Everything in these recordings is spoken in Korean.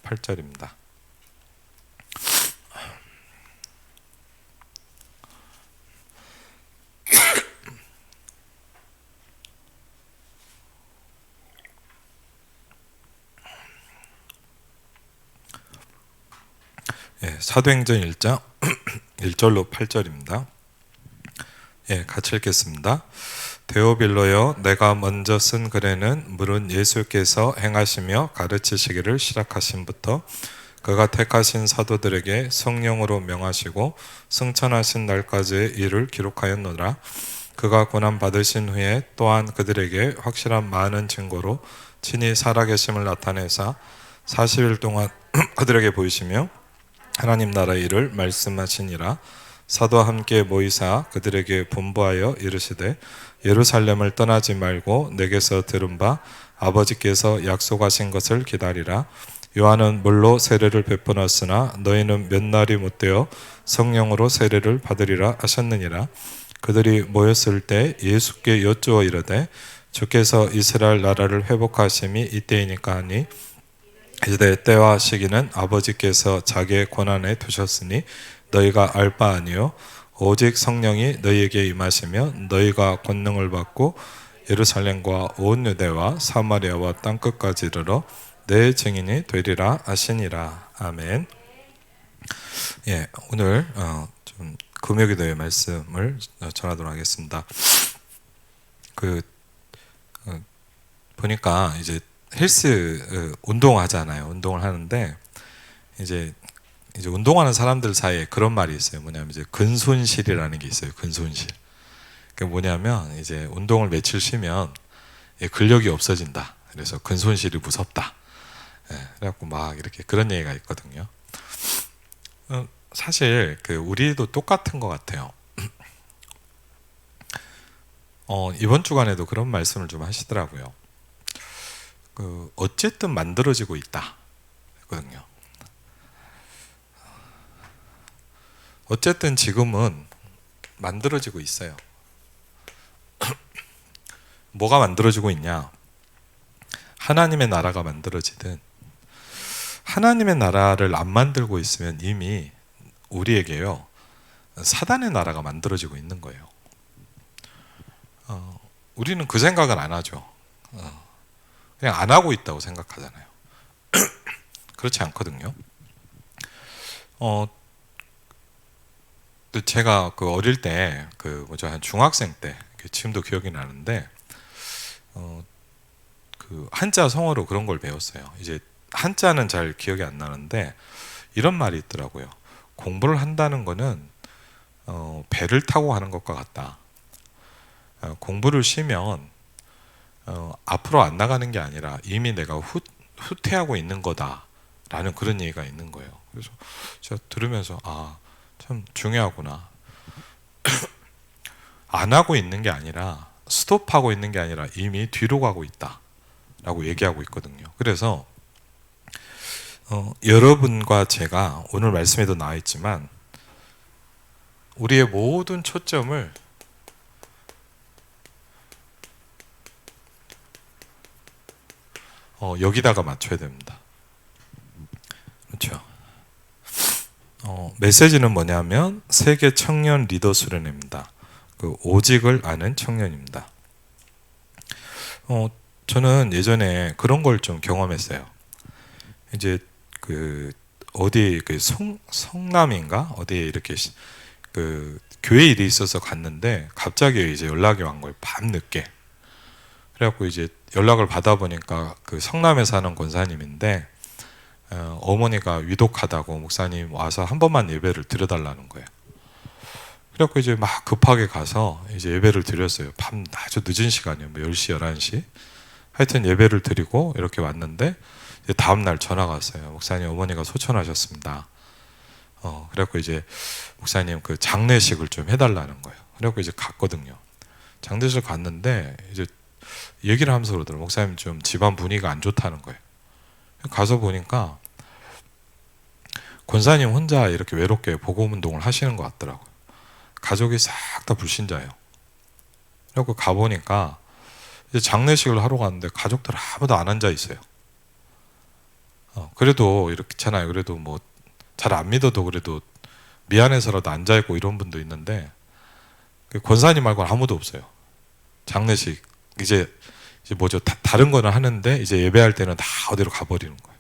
8절입니다. 사도행전 1장 1절로 8절입니다. 같이 읽겠습니다. 데오빌로여, 내가 먼저 쓴 글에는 물은 예수께서 행하시며 가르치시기를 시작하심부터 그가 택하신 사도들에게 성령으로 명하시고 승천하신 날까지의 일을 기록하였노라. 그가 고난 받으신 후에 또한 그들에게 확실한 많은 증거로 친히 살아계심을 나타내사 40일 동안 그들에게 보이시며 하나님 나라의 일을 말씀하시니라. 사도와 함께 모이사 그들에게 분부하여 이르시되 예루살렘을 떠나지 말고 내게서 들은 바 아버지께서 약속하신 것을 기다리라. 요한은 물로 세례를 베푸었으나 너희는 몇 날이 못되어 성령으로 세례를 받으리라 하셨느니라. 그들이 모였을 때 예수께 여쭈어 이르되 주께서 이스라엘 나라를 회복하심이 이때이니까 하니 이르되 때와 시기는 아버지께서 자기의 권한에 두셨으니 너희가 알 바 아니요 오직 성령이 너희에게 임하시며 너희가 권능을 받고 예루살렘과 온 유대와 사마리아와 땅끝까지 이르러 내 증인이 되리라 하시니라. 아멘. 오늘 좀 금요기도의 말씀을 전하도록 하겠습니다. 보니까 이제 헬스 운동하잖아요. 운동을 하는데 이제 운동하는 사람들 사이에 그런 말이 있어요. 뭐냐면 이제 근손실이라는 게 있어요. 근손실. 그게 뭐냐면 이제 운동을 며칠 쉬면 근력이 없어진다. 그래서 근손실이 무섭다. 그래갖고 막 이렇게 그런 얘기가 있거든요. 사실 우리도 똑같은 것 같아요. 이번 주간에도 그런 말씀을 좀 하시더라고요. 어쨌든 만들어지고 있다 했거든요. 어쨌든 지금은 만들어지고 있어요. 뭐가 만들어지고 있냐? 하나님의 나라가 만들어지든 하나님의 나라를 안 만들고 있으면 이미 우리에게요 사단의 나라가 만들어지고 있는 거예요. 우리는 그 생각은 안 하죠. 그냥 안 하고 있다고 생각하잖아요. 그렇지 않거든요. 제가 어릴 때 한 중학생 때 지금도 기억이 나는데 한자 성어로 그런 걸 배웠어요. 이제 한자는 잘 기억이 안 나는데 이런 말이 있더라고요. 공부를 한다는 거는 배를 타고 가는 것과 같다. 공부를 쉬면 앞으로 안 나가는 게 아니라 이미 내가 후퇴하고 있는 거다라는 그런 얘기가 있는 거예요. 그래서 제가 들으면서 참 중요하구나. 안 하고 있는 게 아니라 스톱하고 있는 게 아니라 이미 뒤로 가고 있다라고 얘기하고 있거든요. 그래서 여러분과 제가 오늘 말씀에도 나와 있지만 우리의 모든 초점을 여기다가 맞춰야 됩니다. 그렇죠? 메시지는 뭐냐면 세계 청년 리더 수련회입니다. 오직을 아는 청년입니다. 저는 예전에 그런 걸 좀 경험했어요. 이제 어디 성남인가 어디에 이렇게 교회 일이 있어서 갔는데 갑자기 이제 연락이 온 거예요. 밤 늦게. 그래갖고 이제 연락을 받아보니까 성남에 사는 권사님인데 어머니가 위독하다고 목사님 와서 한 번만 예배를 드려달라는 거예요. 그래갖고 이제 막 급하게 가서 이제 예배를 드렸어요. 밤 아주 늦은 시간이에요. 10시, 11시. 하여튼 예배를 드리고 이렇게 왔는데 이제 다음날 전화가 왔어요. 목사님 어머니가 소천하셨습니다. 그래갖고 이제 목사님 장례식을 좀 해달라는 거예요. 그래갖고 이제 갔거든요. 장례식 갔는데 이제 얘기를 하면서 그러더라고요. 목사님 좀 집안 분위기가 안 좋다는 거예요. 가서 보니까 권사님 혼자 이렇게 외롭게 복음 운동을 하시는 것 같더라고요. 가족이 싹 다 불신자예요. 그래서 가보니까 이제 장례식을 하러 갔는데 가족들 아무도 안 앉아 있어요. 그래도 이렇게잖아요. 그래도 뭐 잘 안 믿어도 그래도 미안해서라도 앉아 있고 이런 분도 있는데 권사님 말고는 아무도 없어요. 장례식 이제 뭐죠? 다른 거는 하는데 이제 예배할 때는 다 어디로 가버리는 거예요.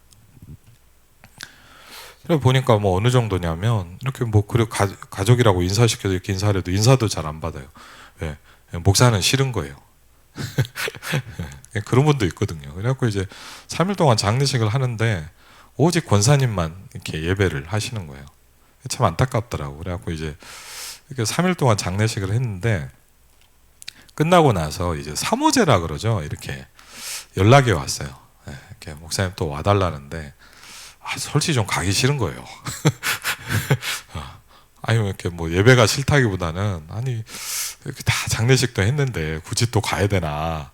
그래 보니까 뭐 어느 정도냐면 이렇게 뭐 그리고 가족이라고 인사시켜도 이렇게 인사를 해도 인사도 잘 안 받아요. 왜? 목사는 싫은 거예요. 그런 분도 있거든요. 그래갖고 이제 3일 동안 장례식을 하는데 오직 권사님만 이렇게 예배를 하시는 거예요. 참 안타깝더라고. 그래갖고 이제 이렇게 3일 동안 장례식을 했는데 끝나고 나서 이제 사모제라 그러죠. 이렇게 연락이 왔어요. 이렇게 목사님 또 와달라는데 솔직히 좀 가기 싫은 거예요. 아니 이렇게 뭐 예배가 싫다기보다는 아니 이렇게 다 장례식도 했는데 굳이 또 가야 되나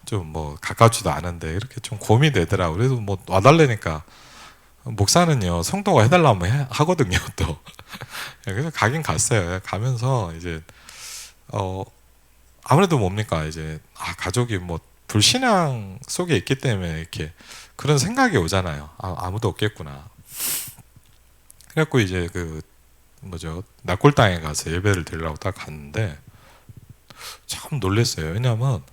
좀 뭐 가깝지도 않은데 이렇게 좀 고민이 되더라고. 그래도 뭐 와달라니까 목사는요 성도가 해달라면 하거든요 또. 그래서 가긴 갔어요. 가면서 이제 아무래도 뭡니까 이제 가족이 뭐 불신앙 속에 있기 때문에 이렇게 그런 생각이 오잖아요. 아무도 없겠구나. 그래갖고 이제 그 뭐죠 낙골당에 가서 예배를 드리려고 딱 갔는데 참 놀랐어요. 왜냐하면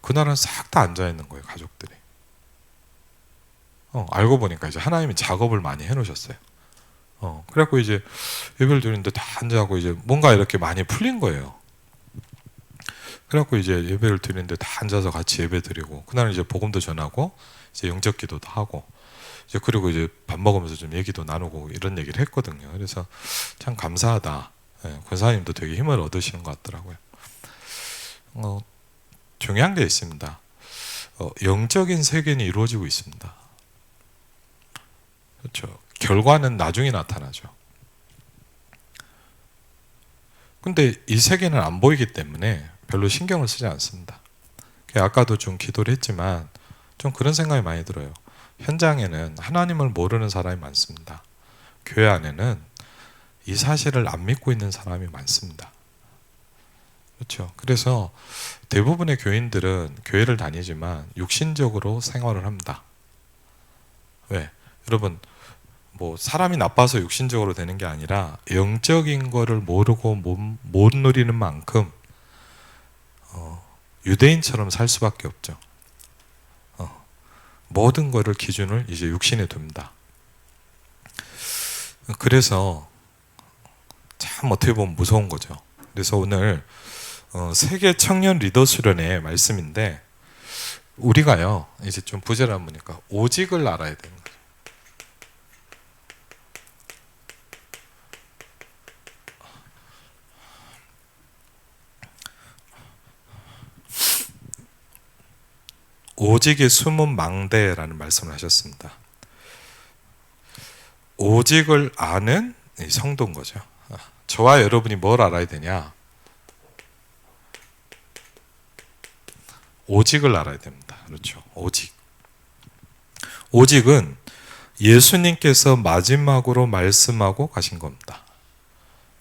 그날은 싹 다 앉아 있는 거예요 가족들이. 알고 보니까 이제 하나님이 작업을 많이 해놓으셨어요. 그래갖고 이제 예배를 드리는데 다 앉아고 이제 뭔가 이렇게 많이 풀린 거예요. 그래갖고 이제 예배를 드리는데 다 앉아서 같이 예배 드리고 그날은 이제 복음도 전하고 이제 영적 기도도 하고 이제 그리고 이제 밥 먹으면서 좀 얘기도 나누고 이런 얘기를 했거든요. 그래서 참 감사하다. 권사님도 되게 힘을 얻으시는 것 같더라고요. 중요한 게 있습니다. 영적인 세계는 이루어지고 있습니다. 그렇죠. 결과는 나중에 나타나죠. 근데 이 세계는 안 보이기 때문에 별로 신경을 쓰지 않습니다. 아까도 좀 기도를 했지만 좀 그런 생각이 많이 들어요. 현장에는 하나님을 모르는 사람이 많습니다. 교회 안에는 이 사실을 안 믿고 있는 사람이 많습니다. 그렇죠. 그래서 대부분의 교인들은 교회를 다니지만 육신적으로 생활을 합니다. 왜? 여러분 뭐 사람이 나빠서 육신적으로 되는 게 아니라 영적인 거를 모르고 못 누리는 만큼 유대인처럼 살 수밖에 없죠. 모든 거를 기준을 이제 육신에 둡니다. 그래서 참 어떻게 보면 무서운 거죠. 그래서 오늘 세계 청년 리더 수련의 말씀인데 우리가요 이제 좀 부제를 보니까 오직을 알아야 되는 거예요. 오직의 숨은 망대라는 말씀을 하셨습니다. 오직을 아는 성도인 거죠. 저와 여러분이 뭘 알아야 되냐? 오직을 알아야 됩니다. 그렇죠. 오직. 오직은 예수님께서 마지막으로 말씀하고 가신 겁니다.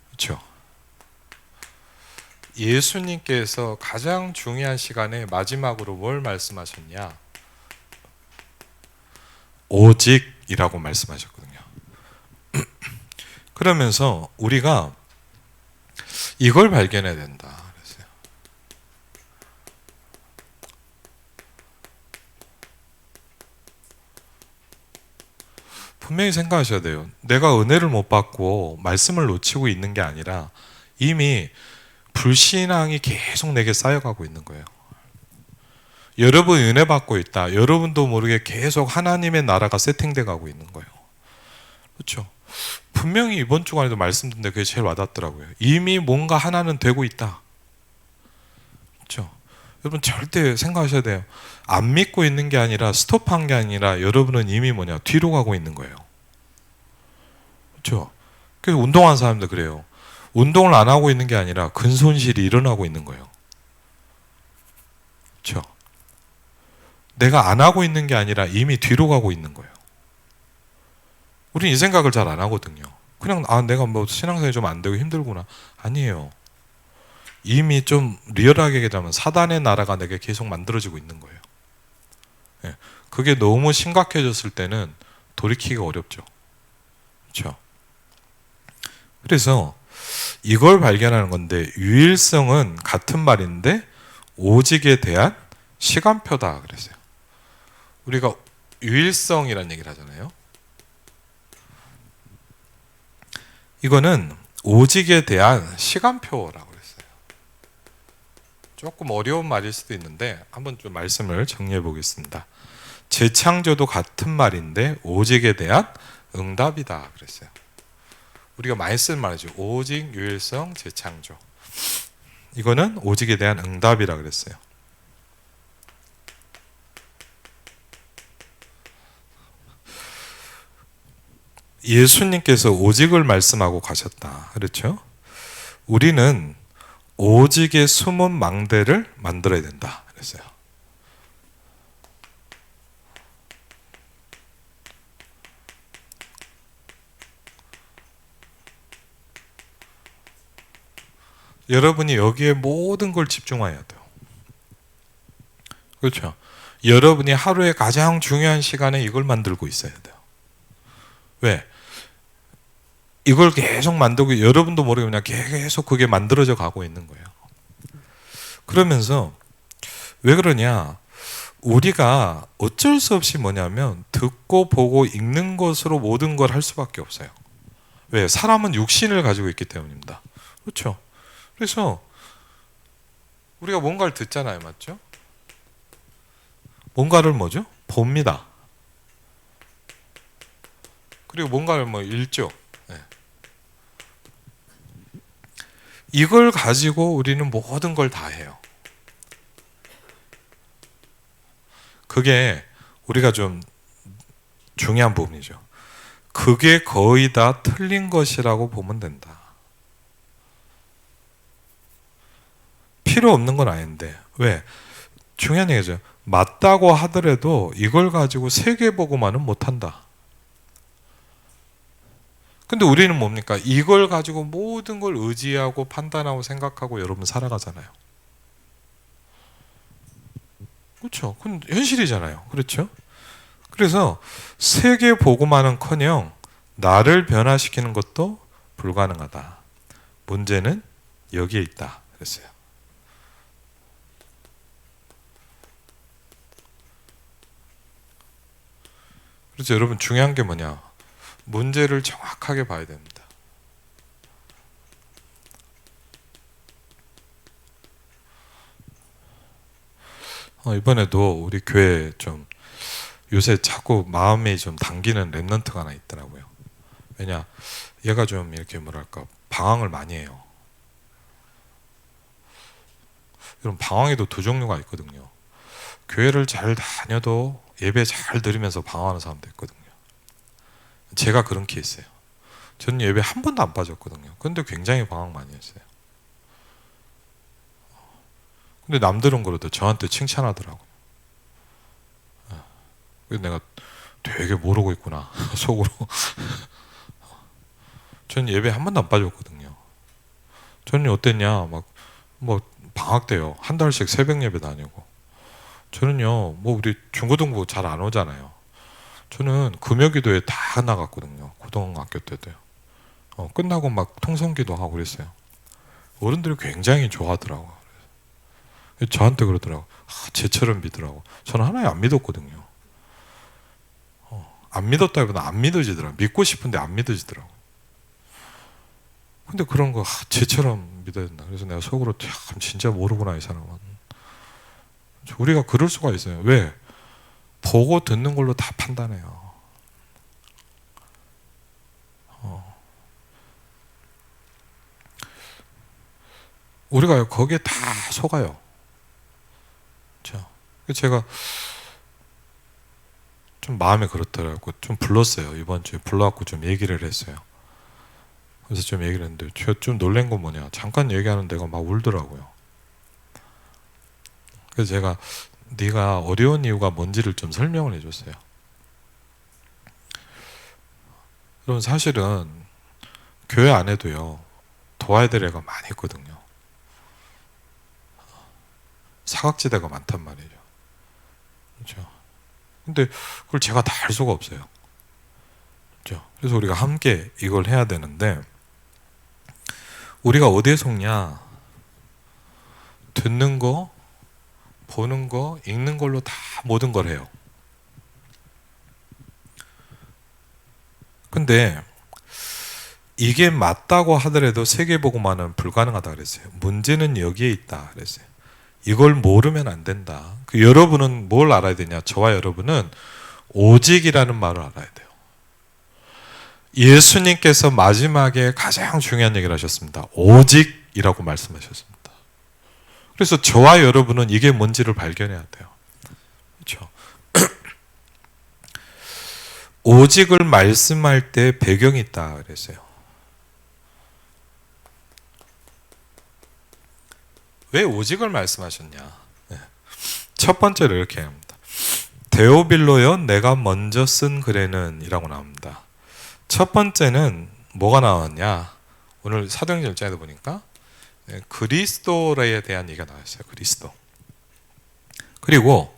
그렇죠. 예수님께서 가장 중요한 시간에 마지막으로 뭘 말씀하셨냐? 오직이라고 말씀하셨거든요. 그러면서 우리가 이걸 발견해야 된다. 그랬어요. 분명히 생각하셔야 돼요. 내가 은혜를 못 받고 말씀을 놓치고 있는 게 아니라 이미 불신앙이 계속 내게 쌓여가고 있는 거예요. 여러분 은혜 받고 있다. 여러분도 모르게 계속 하나님의 나라가 세팅돼 가고 있는 거예요. 그렇죠? 분명히 이번 주간에도 말씀드렸는데 그게 제일 와닿더라고요. 이미 뭔가 하나는 되고 있다. 그렇죠? 여러분 절대 생각하셔야 돼요. 안 믿고 있는 게 아니라 스톱한 게 아니라 여러분은 이미 뭐냐 뒤로 가고 있는 거예요. 그렇죠? 그래서 운동하는 사람들 그래요. 운동을 안 하고 있는 게 아니라 근손실이 일어나고 있는 거예요. 그렇죠? 내가 안 하고 있는 게 아니라 이미 뒤로 가고 있는 거예요. 우리는 이 생각을 잘 안 하거든요. 그냥 내가 뭐 신앙생활이 좀 안 되고 힘들구나. 아니에요. 이미 좀 리얼하게 얘기하면 사단의 나라가 내게 계속 만들어지고 있는 거예요. 그게 너무 심각해졌을 때는 돌이키기가 어렵죠. 그렇죠? 그래서 이걸 발견하는 건데, 유일성은 같은 말인데 오직에 대한 시간표다 그랬어요. 우리가 유일성이라는 얘기를 하잖아요. 이거는 오직에 대한 시간표라고 그랬어요. 조금 어려운 말일 수도 있는데 한번 좀 말씀을 정리해 보겠습니다. 재창조도 같은 말인데 오직에 대한 응답이다 그랬어요. 우리가 많이 쓰는 말이죠. 오직, 유일성, 재창조. 이거는 오직에 대한 응답이라 그랬어요. 예수님께서 오직을 말씀하고 가셨다. 그렇죠? 우리는 오직의 숨은 망대를 만들어야 된다. 그랬어요. 여러분이 여기에 모든 걸 집중해야 돼요. 그렇죠? 여러분이 하루에 가장 중요한 시간에 이걸 만들고 있어야 돼요. 왜? 이걸 계속 만들고 여러분도 모르게 그냥 계속 그게 만들어져 가고 있는 거예요. 그러면서 왜 그러냐? 우리가 어쩔 수 없이 뭐냐면 듣고 보고 읽는 것으로 모든 걸 할 수밖에 없어요. 왜? 사람은 육신을 가지고 있기 때문입니다. 그렇죠? 그래서 우리가 뭔가를 듣잖아요. 맞죠? 뭔가를 뭐죠? 봅니다. 그리고 뭔가를 뭐 읽죠. 네. 이걸 가지고 우리는 모든 걸 다 해요. 그게 우리가 좀 중요한 부분이죠. 그게 거의 다 틀린 것이라고 보면 된다. 필요 없는 건 아닌데 왜? 중요한 얘기죠. 맞다고 하더라도 이걸 가지고 세계보고만은 못한다. 근데 우리는 뭡니까? 이걸 가지고 모든 걸 의지하고 판단하고 생각하고 여러분 살아가잖아요. 그렇죠? 그건 현실이잖아요. 그렇죠? 그래서 세계보고만은커녕 나를 변화시키는 것도 불가능하다. 문제는 여기에 있다. 그랬어요. 그래서 여러분 중요한 게 뭐냐? 문제를 정확하게 봐야 됩니다. 이번에도 우리 교회 좀 요새 자꾸 마음이 좀 당기는 랩런트가 하나 있더라고요. 왜냐? 얘가 좀 이렇게 뭐랄까 방황을 많이 해요. 여러분 방황에도 두 종류가 있거든요. 교회를 잘 다녀도 예배 잘 들으면서 방황하는 사람도 있거든요. 제가 그런 케이스예요. 저는 예배 한 번도 안 빠졌거든요. 근데 굉장히 방황 많이 했어요. 근데 남들은 그래도 저한테 칭찬하더라고요. 그래서 내가 되게 모르고 있구나 속으로. 저는 예배 한 번도 안 빠졌거든요. 저는 어땠냐 뭐 방학 때요 한 달씩 새벽 예배 다니고. 저는요 뭐 우리 중고등부 잘 안 오잖아요. 저는 금요기도에 다 나갔거든요. 고등학교 때도요. 끝나고 막 통성기도 하고 그랬어요. 어른들이 굉장히 좋아하더라고요. 저한테 그러더라고요. 쟤처럼 믿으라고. 저는 하나님 안 믿었거든요. 안 믿었다기보다 안 믿어지더라고요. 믿고 싶은데 안 믿어지더라고요. 근데 그런 거 쟤처럼 믿어야 된다. 그래서 내가 속으로 참 진짜 모르구나 이 사람은. 우리가 그럴 수가 있어요. 왜? 보고 듣는 걸로 다 판단해요. 우리가 거기에 다 속아요. 그렇죠? 제가 좀 마음에 그렇더라고. 좀 불렀어요. 이번 주에 불러갖고 좀 얘기를 했어요. 그래서 좀 얘기를 했는데 제가 좀 놀란 건 뭐냐. 잠깐 얘기하는 데가 막 울더라고요. 그래서 제가 네가 어려운 이유가 뭔지를 좀 설명을 해줬어요. 여러분 사실은 교회 안에도요 도와야 될 애가 많이 있거든요. 사각지대가 많단 말이죠. 그렇죠? 근데 그걸 제가 다 알 수가 없어요. 그렇죠? 그래서 우리가 함께 이걸 해야 되는데 우리가 어디에 속냐? 듣는 거, 보는 거, 읽는 걸로 다 모든 걸 해요. 근데 이게 맞다고 하더라도 세계복음화는 불가능하다 그랬어요. 문제는 여기에 있다 그랬어요. 이걸 모르면 안 된다. 여러분은 뭘 알아야 되냐? 저와 여러분은 오직이라는 말을 알아야 돼요. 예수님께서 마지막에 가장 중요한 얘기를 하셨습니다. 오직이라고 말씀하셨습니다. 그래서 저와 여러분은 이게 뭔지를 발견해야 돼요. 그렇죠? 오직을 말씀할 때 배경이 있다 그랬어요. 왜 오직을 말씀하셨냐? 네. 첫 번째로 이렇게 합니다. 데오빌로여 내가 먼저 쓴 글에는 이라고 나옵니다. 첫 번째는 뭐가 나왔냐? 오늘 사도행전 1장에도 보니까 그리스도에 대한 얘기가 나왔어요. 그리스도. 그리고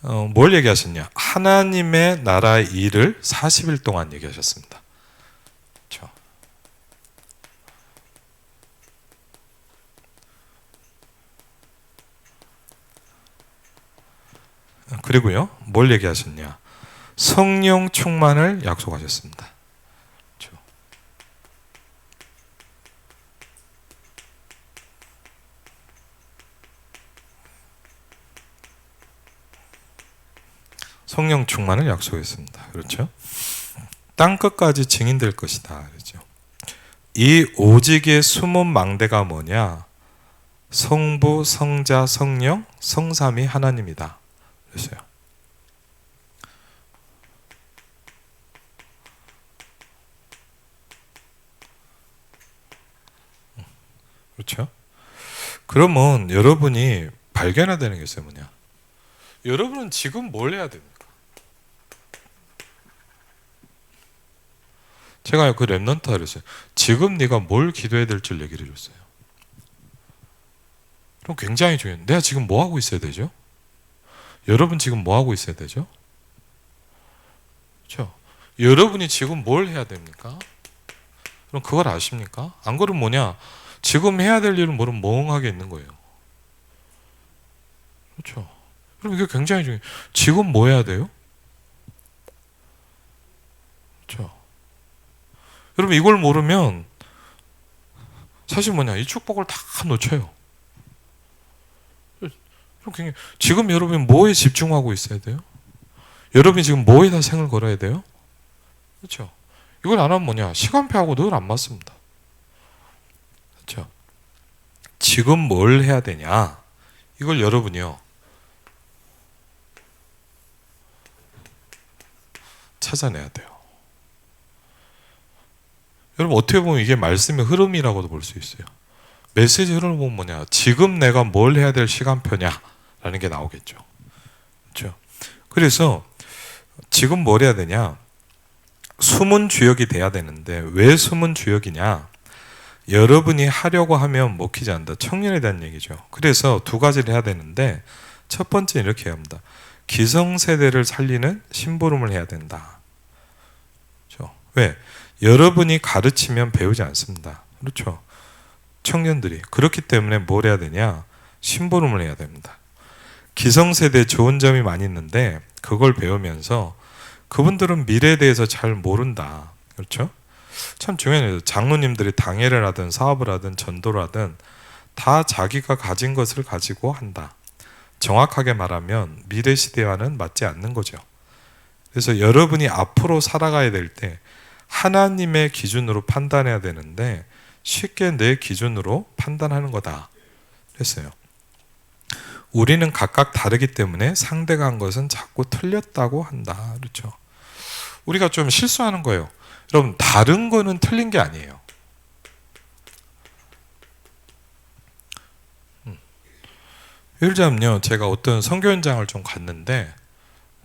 뭘 얘기하셨냐? 하나님의 나라의 일을 40일 동안 얘기하셨습니다. 그렇죠? 그리고요, 뭘 얘기하셨냐? 성령 충만을 약속하셨습니다. 그렇죠? 성령 충만을 약속했습니다. 그렇죠? 땅 끝까지 증인될 것이다. 그렇죠? 이 오직의 숨은 망대가 뭐냐? 성부, 성자, 성령, 성삼위 하나님이다. 그랬어요. 그렇죠? 그러면 여러분이 발견해야 되는 게 있어요. 뭐냐? 여러분은 지금 뭘 해야 됩니까? 제가 그 랩넌트 그랬어요. 지금 네가 뭘 기도해야 될지 얘기를 해줬어요. 그럼 굉장히 중요해요. 내가 지금 뭐 하고 있어야 되죠? 여러분 지금 뭐 하고 있어야 되죠? 그렇죠? 여러분이 지금 뭘 해야 됩니까? 그럼 그걸 아십니까? 안 그러면 뭐냐? 지금 해야 될 일은 모르면 멍하게 있는 거예요. 그렇죠? 그럼 이게 굉장히 중요해요. 지금 뭐 해야 돼요? 그렇죠? 여러분 이걸 모르면 사실 뭐냐? 이 축복을 다 놓쳐요. 지금 여러분이 뭐에 집중하고 있어야 돼요? 여러분이 지금 뭐에다 생을 걸어야 돼요? 그렇죠? 이걸 안 하면 뭐냐? 시간표하고 늘 안 맞습니다. 그렇죠? 지금 뭘 해야 되냐? 이걸 여러분이요 찾아내야 돼요. 여러분 어떻게 보면 이게 말씀의 흐름이라고도 볼 수 있어요. 메시지 흐름을 보면 뭐냐? 지금 내가 뭘 해야 될 시간표냐? 라는 게 나오겠죠. 그렇죠? 그래서 지금 뭘 해야 되냐? 숨은 주역이 돼야 되는데 왜 숨은 주역이냐? 여러분이 하려고 하면 먹히지 않는다. 청년에 대한 얘기죠. 그래서 두 가지를 해야 되는데 첫 번째 이렇게 해야 합니다. 기성세대를 살리는 심부름을 해야 된다. 그렇죠? 왜? 여러분이 가르치면 배우지 않습니다. 그렇죠? 청년들이. 그렇기 때문에 뭘 해야 되냐? 심부름을 해야 됩니다. 기성세대 좋은 점이 많이 있는데 그걸 배우면서 그분들은 미래에 대해서 잘 모른다. 그렇죠? 참 중요해요. 장로님들이 당회를 하든 사업을 하든 전도를 하든 다 자기가 가진 것을 가지고 한다. 정확하게 말하면 미래 시대와는 맞지 않는 거죠. 그래서 여러분이 앞으로 살아가야 될 때 하나님의 기준으로 판단해야 되는데 쉽게 내 기준으로 판단하는 거다. 그랬어요. 우리는 각각 다르기 때문에 상대가 한 것은 자꾸 틀렸다고 한다. 그렇죠? 우리가 좀 실수하는 거예요. 여러분 다른 거는 틀린 게 아니에요. 예를 들자면요, 제가 어떤 선교 현장을 좀 갔는데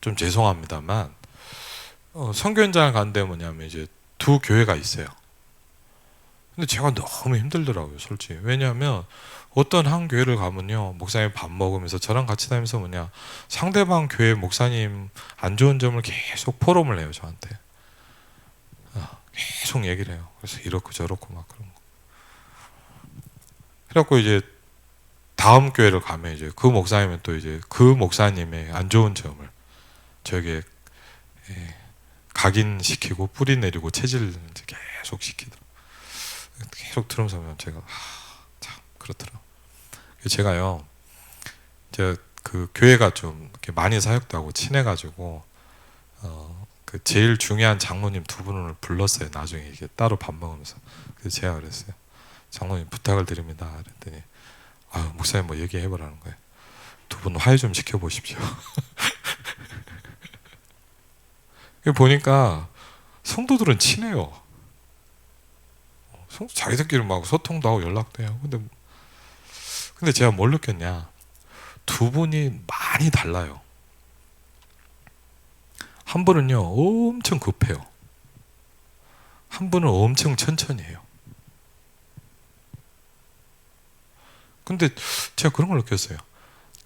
좀 죄송합니다만 선교 현장을 갔는데 뭐냐면 이제 두 교회가 있어요. 근데 제가 너무 힘들더라고요, 솔직히. 왜냐하면 어떤 한 교회를 가면요, 목사님 밥 먹으면서 저랑 같이 다니면서 뭐냐, 상대방 교회 목사님 안 좋은 점을 계속 포럼을 해요, 저한테. 계속 얘기를 해요. 그래서 이렇고 저렇고 막 그런 거. 그래갖고 이제 다음 교회를 가면 이제 그 목사님은 또 이제 그 목사님의 안 좋은 점을 저에게 각인시키고 뿌리 내리고 체질 계속 시키더라고요. 계속 들으면서 제가 참 그렇더라고요. 제가요, 그 교회가 좀 이렇게 많이 사역도 하고 친해가지고 그 제일 중요한 장로님 두 분을 불렀어요. 나중에 이게 따로 밥 먹으면서. 그래서 제가 그랬어요. 장로님 부탁을 드립니다. 그랬더니 목사님 뭐 얘기해보라는 거예요. 두 분 화해 좀 시켜보십시오. 보니까 성도들은 친해요. 자기들끼리 막 소통도 하고 연락도 해요. 근데 제가 뭘 느꼈냐? 두 분이 많이 달라요. 한 분은요 엄청 급해요. 한 분은 엄청 천천히 해요. 근데 제가 그런 걸 느꼈어요.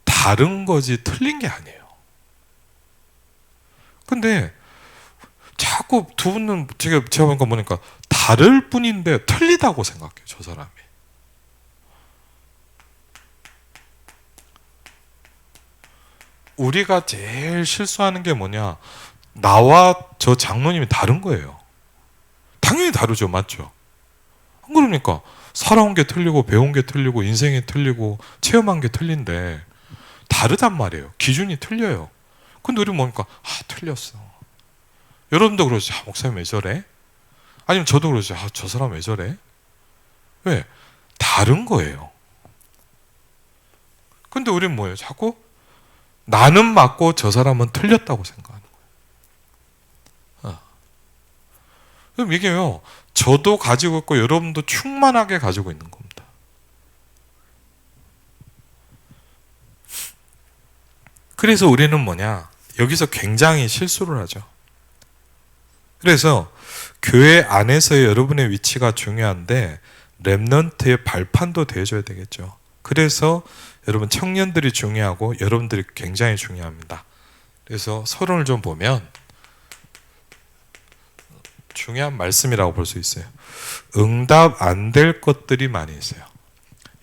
다른 거지 틀린 게 아니에요. 근데 자꾸 두 분은 제가 보니까 다를 뿐인데 틀리다고 생각해요. 저 사람이. 우리가 제일 실수하는 게 뭐냐? 나와 저 장로님이 다른 거예요. 당연히 다르죠. 맞죠? 그러니까 살아온 게 틀리고 배운 게 틀리고 인생이 틀리고 체험한 게 틀린데 다르단 말이에요. 기준이 틀려요. 근데 우리 보니까 틀렸어. 여러분도 그러죠. 목사님 왜 저래? 아니면 저도 그러죠. 저 사람 왜 저래? 왜? 다른 거예요. 근데 우리는 뭐예요? 자꾸 나는 맞고 저 사람은 틀렸다고 생각하는 거예요. 그럼 이게요, 저도 가지고 있고 여러분도 충만하게 가지고 있는 겁니다. 그래서 우리는 뭐냐? 여기서 굉장히 실수를 하죠. 그래서 교회 안에서의 여러분의 위치가 중요한데 렘넌트의 발판도 되어줘야 되겠죠. 그래서 여러분 청년들이 중요하고 여러분들이 굉장히 중요합니다. 그래서 서론을 좀 보면 중요한 말씀이라고 볼 수 있어요. 응답 안 될 것들이 많이 있어요.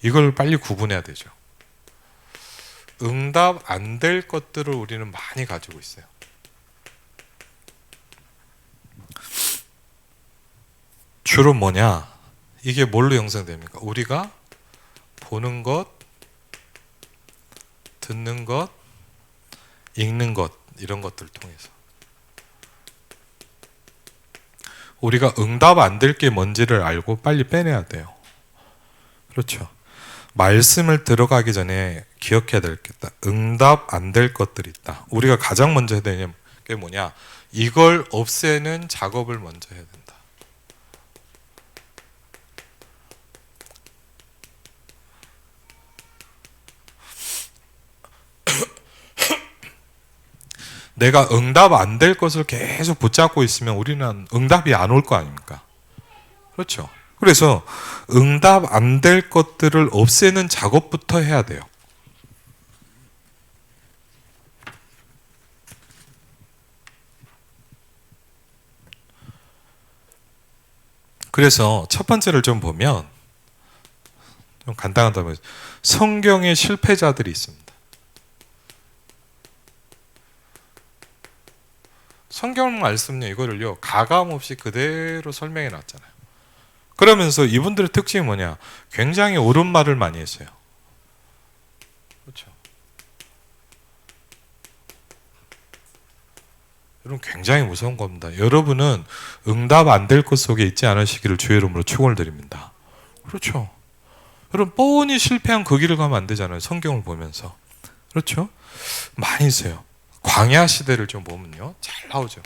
이걸 빨리 구분해야 되죠. 응답 안 될 것들을 우리는 많이 가지고 있어요. 주로 뭐냐? 이게 뭘로 형성됩니까? 우리가 보는 것, 듣는 것, 읽는 것, 이런 것들을 통해서 우리가 응답 안 될 게 뭔지를 알고 빨리 빼내야 돼요. 그렇죠. 말씀을 들어가기 전에 기억해야 될 게 있다. 응답 안 될 것들이 있다. 우리가 가장 먼저 해야 되는 게 뭐냐? 이걸 없애는 작업을 먼저 해야 된다. 내가 응답 안 될 것을 계속 붙잡고 있으면 우리는 응답이 안 올 거 아닙니까? 그렇죠. 그래서 응답 안 될 것들을 없애는 작업부터 해야 돼요. 그래서 첫 번째를 좀 보면 좀 간단하다면 성경의 실패자들이 있습니다. 성경 말씀요 이거를요 가감 없이 그대로 설명해 놨잖아요. 그러면서 이분들의 특징이 뭐냐? 굉장히 옳은 말을 많이 했어요. 그렇죠. 여러분 굉장히 무서운 겁니다. 여러분은 응답 안 될 것 속에 있지 않으시기를 주의 이름으로 축원을 드립니다. 그렇죠. 여러분 뻔히 실패한 그 길을 가면 안 되잖아요. 성경을 보면서. 그렇죠. 많이 있어요. 광야 시대를 좀 보면요 잘 나오죠.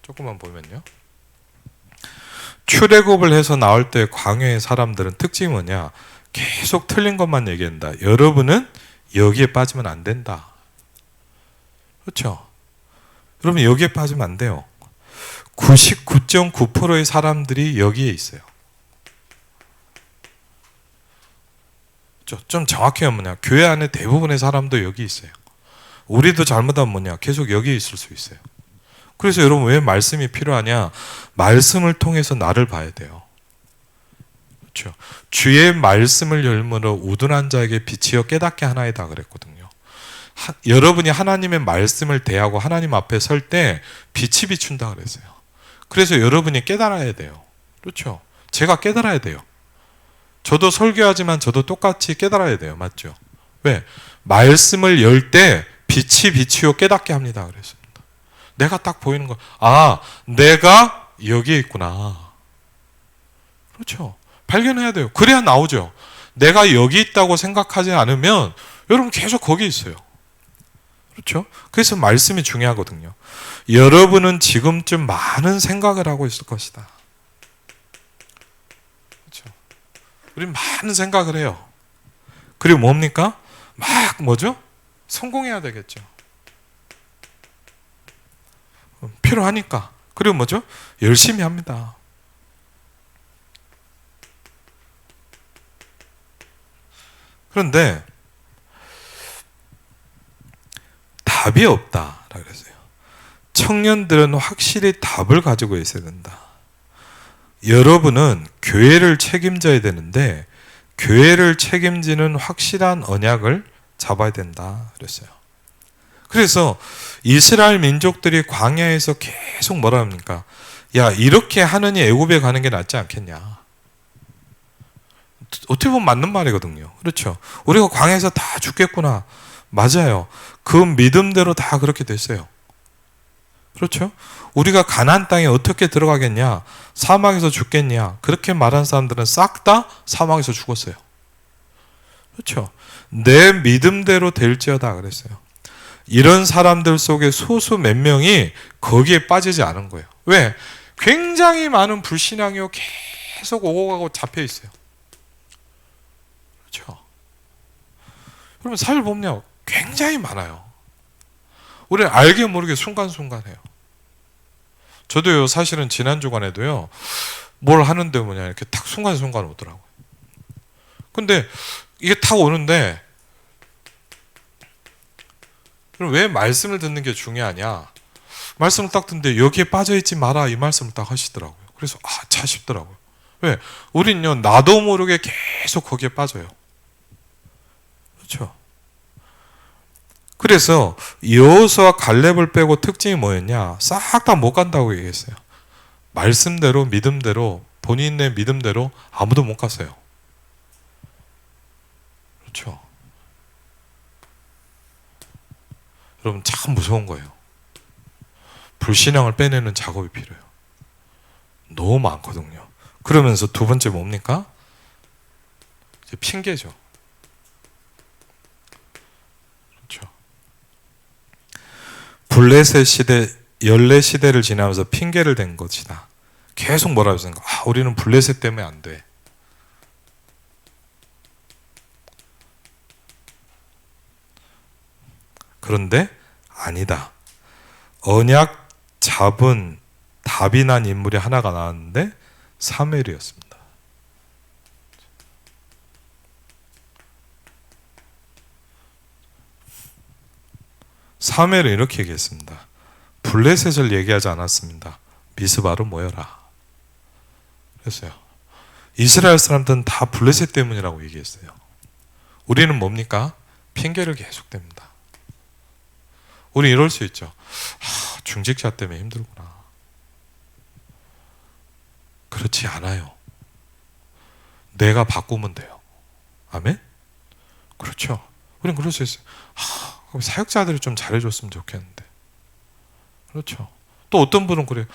조금만 보면요 출애굽을 해서 나올 때 광야의 사람들은 특징이 뭐냐? 계속 틀린 것만 얘기한다. 여러분은 여기에 빠지면 안 된다. 그렇죠. 여러분 여기에 빠지면 안 돼요. 99.9%의 사람들이 여기에 있어요. 좀 정확히 하면 뭐냐? 교회 안에 대부분의 사람도 여기 있어요. 우리도 잘못하면 뭐냐? 계속 여기 있을 수 있어요. 그래서 여러분 왜 말씀이 필요하냐? 말씀을 통해서 나를 봐야 돼요. 그렇죠? 주의 말씀을 열므로 우둔한 자에게 빛이여 깨닫게 하나이다 그랬거든요. 여러분이 하나님의 말씀을 대하고 하나님 앞에 설 때 빛이 비춘다 그랬어요. 그래서 여러분이 깨달아야 돼요. 그렇죠? 제가 깨달아야 돼요. 저도 설교하지만 저도 똑같이 깨달아야 돼요. 맞죠? 왜? 말씀을 열 때 빛이 비치어 깨닫게 합니다 그랬습니다. 내가 딱 보이는 거, 아, 내가 여기에 있구나. 그렇죠? 발견해야 돼요. 그래야 나오죠. 내가 여기 있다고 생각하지 않으면 여러분 계속 거기 있어요. 그렇죠? 그래서 말씀이 중요하거든요. 여러분은 지금쯤 많은 생각을 하고 있을 것이다. 그렇죠? 우리는 많은 생각을 해요. 그리고 뭡니까? 막 뭐죠? 성공해야 되겠죠. 필요하니까. 그리고 뭐죠? 열심히 합니다. 그런데 답이 없다라고 그랬어요. 청년들은 확실히 답을 가지고 있어야 된다. 여러분은 교회를 책임져야 되는데 교회를 책임지는 확실한 언약을 잡아야 된다 그랬어요. 그래서 이스라엘 민족들이 광야에서 계속 뭐라 합니까? 야, 이렇게 하느니 애굽에 가는 게 낫지 않겠냐. 어떻게 보면 맞는 말이거든요. 그렇죠? 우리가 광야에서 다 죽겠구나. 맞아요. 그 믿음대로 다 그렇게 됐어요. 그렇죠? 우리가 가나안 땅에 어떻게 들어가겠냐? 사막에서 죽겠냐? 그렇게 말한 사람들은 싹 다 사막에서 죽었어요. 그렇죠? 내 믿음대로 될지어다 그랬어요. 이런 사람들 속에 소수 몇 명이 거기에 빠지지 않은 거예요. 왜? 굉장히 많은 불신앙이 계속 오고 가고 잡혀 있어요. 그렇죠? 여러분 삶을 보면 굉장히 많아요. 우리는 알게 모르게 순간순간해요. 저도요, 사실은 지난 주간에도요, 뭘 하는데 뭐냐 이렇게 딱 순간순간 오더라고요. 근데 이게 탁 오는데 그럼 왜 말씀을 듣는 게 중요하냐? 말씀을 딱 듣는데 여기에 빠져있지 마라 이 말씀을 딱 하시더라고요. 그래서 차 싶더라고요. 왜? 우린요 나도 모르게 계속 거기에 빠져요. 그렇죠? 그래서 여호수아 갈렙을 빼고 특징이 뭐였냐? 싹 다 못 간다고 얘기했어요. 말씀대로 믿음대로 본인의 믿음대로 아무도 못 갔어요. 그렇죠? 여러분 참 무서운 거예요. 불신앙을 빼내는 작업이 필요해요. 너무 많거든요. 그러면서 두 번째 뭡니까? 이제 핑계죠. 그렇죠. 블레셋 시대, 열례 시대를 지나면서 핑계를 댄 것이다. 계속 뭐라고 생각해? 우리는 블레셋 때문에 안 돼. 그런데 아니다. 언약 잡은 답이 난 인물이 하나가 나왔는데 사무엘이었습니다. 사무엘은 이렇게 얘기했습니다. 블레셋을 얘기하지 않았습니다. 미스바로 모여라. 그랬어요. 이스라엘 사람들은 다 블레셋 때문이라고 얘기했어요. 우리는 뭡니까? 핑계를 계속 댑니다. 우리 이럴 수 있죠. 중직자 때문에 힘들구나. 그렇지 않아요. 내가 바꾸면 돼요. 아멘? 그렇죠. 우린 그럴 수 있어요. 사역자들이 좀 잘해줬으면 좋겠는데. 그렇죠. 또 어떤 분은 그래요.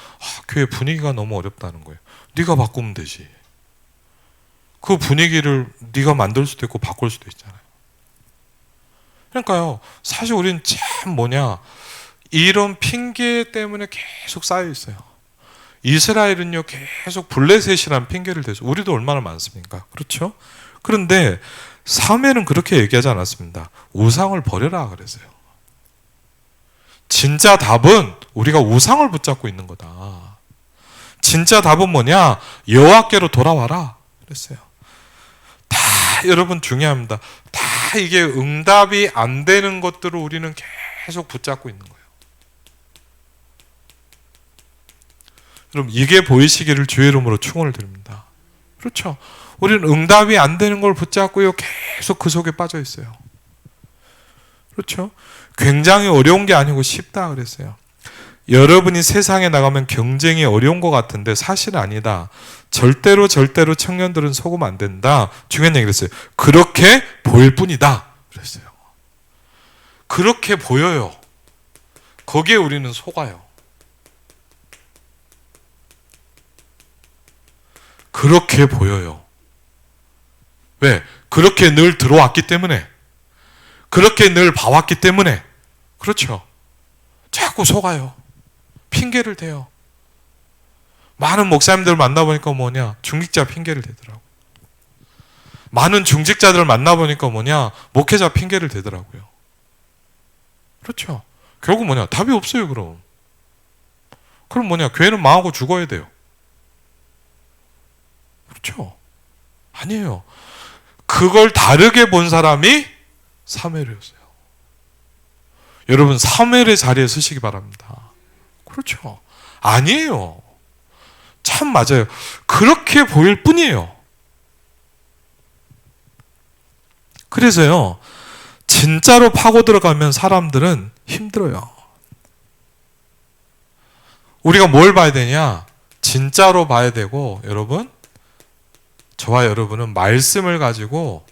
교회 분위기가 너무 어렵다는 거예요. 네가 바꾸면 되지. 그 분위기를 네가 만들 수도 있고 바꿀 수도 있잖아요. 그러니까요. 사실 우린 참 이런 핑계 때문에 계속 쌓여 있어요. 이스라엘은요 계속 블레셋이라는 핑계를 대죠. 우리도 얼마나 많습니까? 그렇죠? 그런데 사무엘은 그렇게 얘기하지 않았습니다. 우상을 버려라 그랬어요. 진짜 답은 우리가 우상을 붙잡고 있는 거다. 진짜 답은 뭐냐? 여호와께로 돌아와라 그랬어요. 다 여러분 중요합니다. 다 이게 응답이 안 되는 것들을 우리는 계속 붙잡고 있는 거예요. 여러분, 이게 보이시기를 주의 이름으로 축원을 드립니다. 그렇죠? 우리는 응답이 안 되는 걸 붙잡고요, 계속 그 속에 빠져 있어요. 그렇죠? 굉장히 어려운 게 아니고 쉽다 그랬어요. 여러분이 세상에 나가면 경쟁이 어려운 것 같은데 사실은 아니다. 절대로 청년들은 속으면 안 된다. 중요한 얘기를 했어요. 그렇게 보일 뿐이다 그랬어요. 그렇게 보여요. 거기에 우리는 속아요. 그렇게 보여요. 왜? 그렇게 늘 들어왔기 때문에, 그렇게 늘 봐왔기 때문에. 그렇죠? 자꾸 속아요. 핑계를 대요. 많은 목사님들 만나보니까 뭐냐? 중직자 핑계를 대더라고. 많은 중직자들을 만나보니까 뭐냐? 목회자 핑계를 대더라고요. 그렇죠? 결국 뭐냐? 답이 없어요, 그럼. 그럼 뭐냐? 교회는 망하고 죽어야 돼요. 그렇죠? 아니에요. 그걸 다르게 본 사람이 사무엘이었어요. 여러분, 사무엘의 자리에 서시기 바랍니다. 그렇죠? 아니에요. 참 맞아요. 그렇게 보일 뿐이에요. 그래서요, 진짜로 파고 들어가면 사람들은 힘들어요. 우리가 뭘 봐야 되냐? 진짜로 봐야 되고, 여러분, 저와 여러분은 말씀을 가지고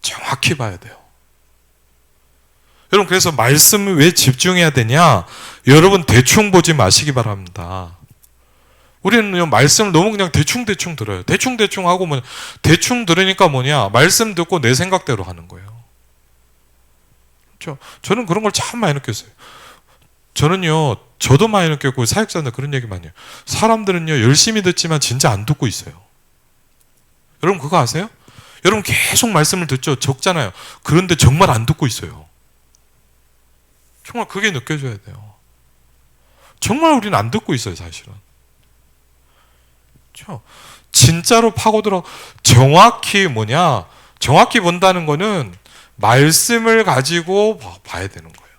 정확히 봐야 돼요. 여러분, 그래서 말씀을 왜 집중해야 되냐? 여러분, 대충 보지 마시기 바랍니다. 우리는 말씀을 너무 그냥 대충 들어요. 대충 하고 뭐냐? 대충 들으니까 뭐냐? 말씀 듣고 내 생각대로 하는 거예요. 그렇죠? 저는 그런 걸 참 많이 느꼈어요. 저는요, 저도 많이 느꼈고 사역자들 그런 얘기 많이 해요. 사람들은요, 열심히 듣지만 진짜 안 듣고 있어요. 여러분, 그거 아세요? 여러분, 계속 말씀을 듣죠. 적잖아요. 그런데 정말 안 듣고 있어요. 정말 그게 느껴져야 돼요. 정말 우리는 안 듣고 있어요, 사실은. 그렇죠? 진짜로 파고들어 정확히 뭐냐? 정확히 본다는 거는 말씀을 가지고 봐야 되는 거예요.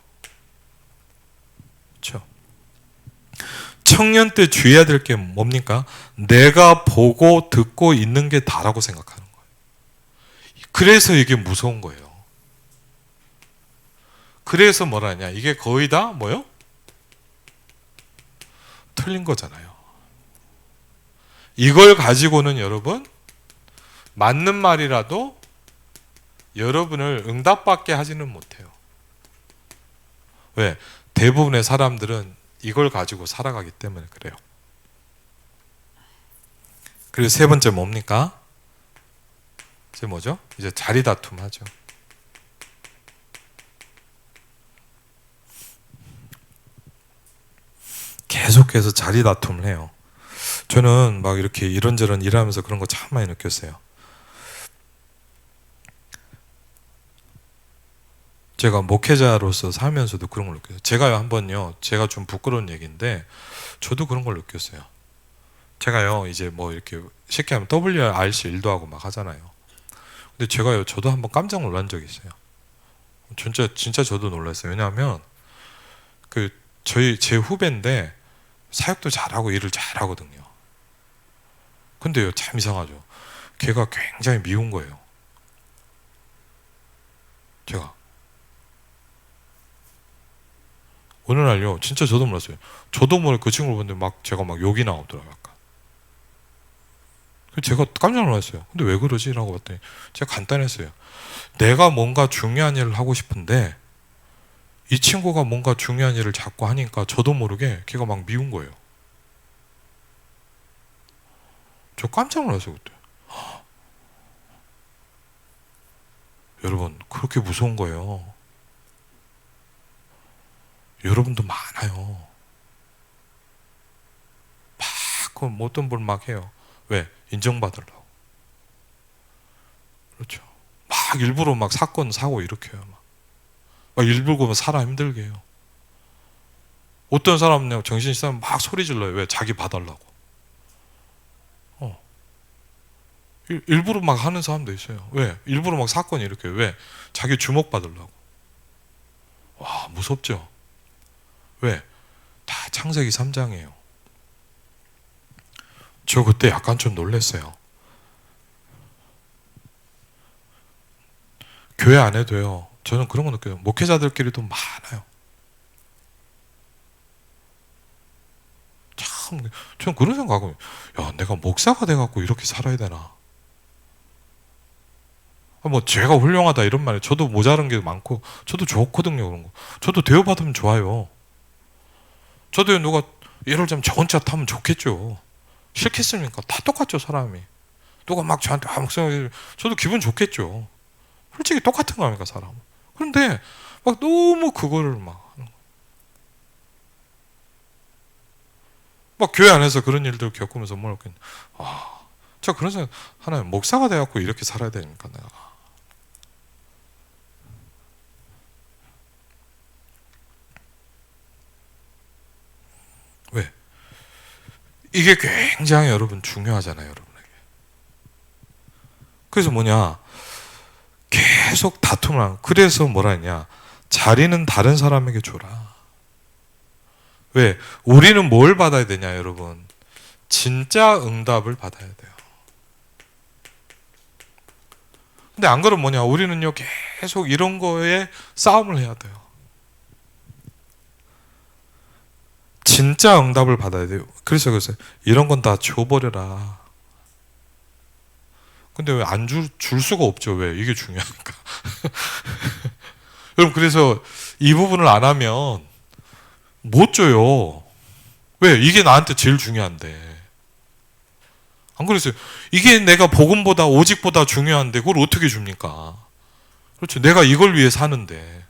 그렇죠? 청년 때 주의해야 될 게 뭡니까? 내가 보고 듣고 있는 게 다라고 생각하는 거예요. 그래서 이게 무서운 거예요. 그래서 뭐라냐? 이게 거의 다 뭐요? 틀린 거잖아요. 이걸 가지고는 여러분, 맞는 말이라도 여러분을 응답받게 하지는 못해요. 왜? 대부분의 사람들은 이걸 가지고 살아가기 때문에 그래요. 그리고 세 번째 뭡니까? 이제 뭐죠? 이제 자리 다툼 하죠. 계속해서 자리 다툼을 해요. 저는 막 이렇게 이런저런 일하면서 그런 거 참 많이 느꼈어요. 제가 목회자로서 살면서도 그런 걸 느꼈어요. 제가요, 한번요, 제가 좀 부끄러운 얘기인데, 저도 그런 걸 느꼈어요. 제가요, 이제 뭐 이렇게 쉽게 하면 WRC 일도 하고 막 하잖아요. 근데 제가요, 저도 한번 깜짝 놀란 적이 있어요. 진짜 저도 놀랐어요. 왜냐하면 제 후배인데 사역도 잘하고 일을 잘하거든요. 근데요, 참 이상하죠. 걔가 굉장히 미운 거예요. 제가 어느 날요, 진짜 저도 몰랐어요. 저도 모르게 그 친구를 보는데 제가 욕이 나오더라고요. 약간. 제가 깜짝 놀랐어요. 근데 왜 그러지? 라고 봤더니 제가 간단했어요. 내가 뭔가 중요한 일을 하고 싶은데 이 친구가 뭔가 중요한 일을 자꾸 하니까 저도 모르게 걔가 미운 거예요. 저 깜짝 놀랐어요, 그때. 여러분, 그렇게 무서운 거예요. 여러분도 많아요. 어떤 분 해요. 왜? 인정받으려고. 그렇죠. 일부러 사건, 사고 이렇게 해요. 일부러 사람 힘들게 해요. 어떤 사람은 정신 있으면 소리 질러요. 왜? 자기 봐달라고. 일부러 하는 사람도 있어요. 왜? 일부러 사건 이렇게 해요. 왜? 자기 주목받으려고. 와, 무섭죠? 왜? 다 창세기 3장이에요. 저 그때 약간 좀 놀랐어요. 교회 안에도요. 저는 그런 거 느껴요. 목회자들끼리도 많아요. 참, 저는 그런 생각하고, 야, 내가 목사가 돼갖고 이렇게 살아야 되나? 뭐 제가 훌륭하다 이런 말에 저도 모자란 게 많고 저도 좋거든요. 그런 거 저도 대우받으면 좋아요. 저도 누가 예를 들면 저 혼자 타면 좋겠죠. 싫겠습니까? 다 똑같죠. 사람이 누가 막 저한테 목사님 저도 기분 좋겠죠. 솔직히 똑같은 거 아닙니까 사람. 그런데 막 너무 그거를 막 교회 안에서 그런 일들 겪으면서 뭐랄까 저 그런 생각 하나님 목사가 돼갖고 이렇게 살아야 되니까 내가 왜? 이게 굉장히 여러분 중요하잖아요, 여러분에게. 그래서 뭐냐? 계속 다툼을 하고, 그래서 뭐라 했냐? 자리는 다른 사람에게 줘라. 왜? 우리는 뭘 받아야 되냐, 여러분? 진짜 응답을 받아야 돼요. 근데 안 그러면 뭐냐? 우리는요, 계속 이런 거에 싸움을 해야 돼요. 진짜 응답을 받아야 돼요. 그래서 이런 건 다 줘버려라. 근데 왜 안 줄 수가 없죠. 왜? 이게 중요하니까. 여러분, 그래서 이 부분을 안 하면 못 줘요. 왜? 이게 나한테 제일 중요한데. 안 그랬어요? 이게 내가 복음보다 오직보다 중요한데 그걸 어떻게 줍니까? 그렇죠. 내가 이걸 위해 사는데.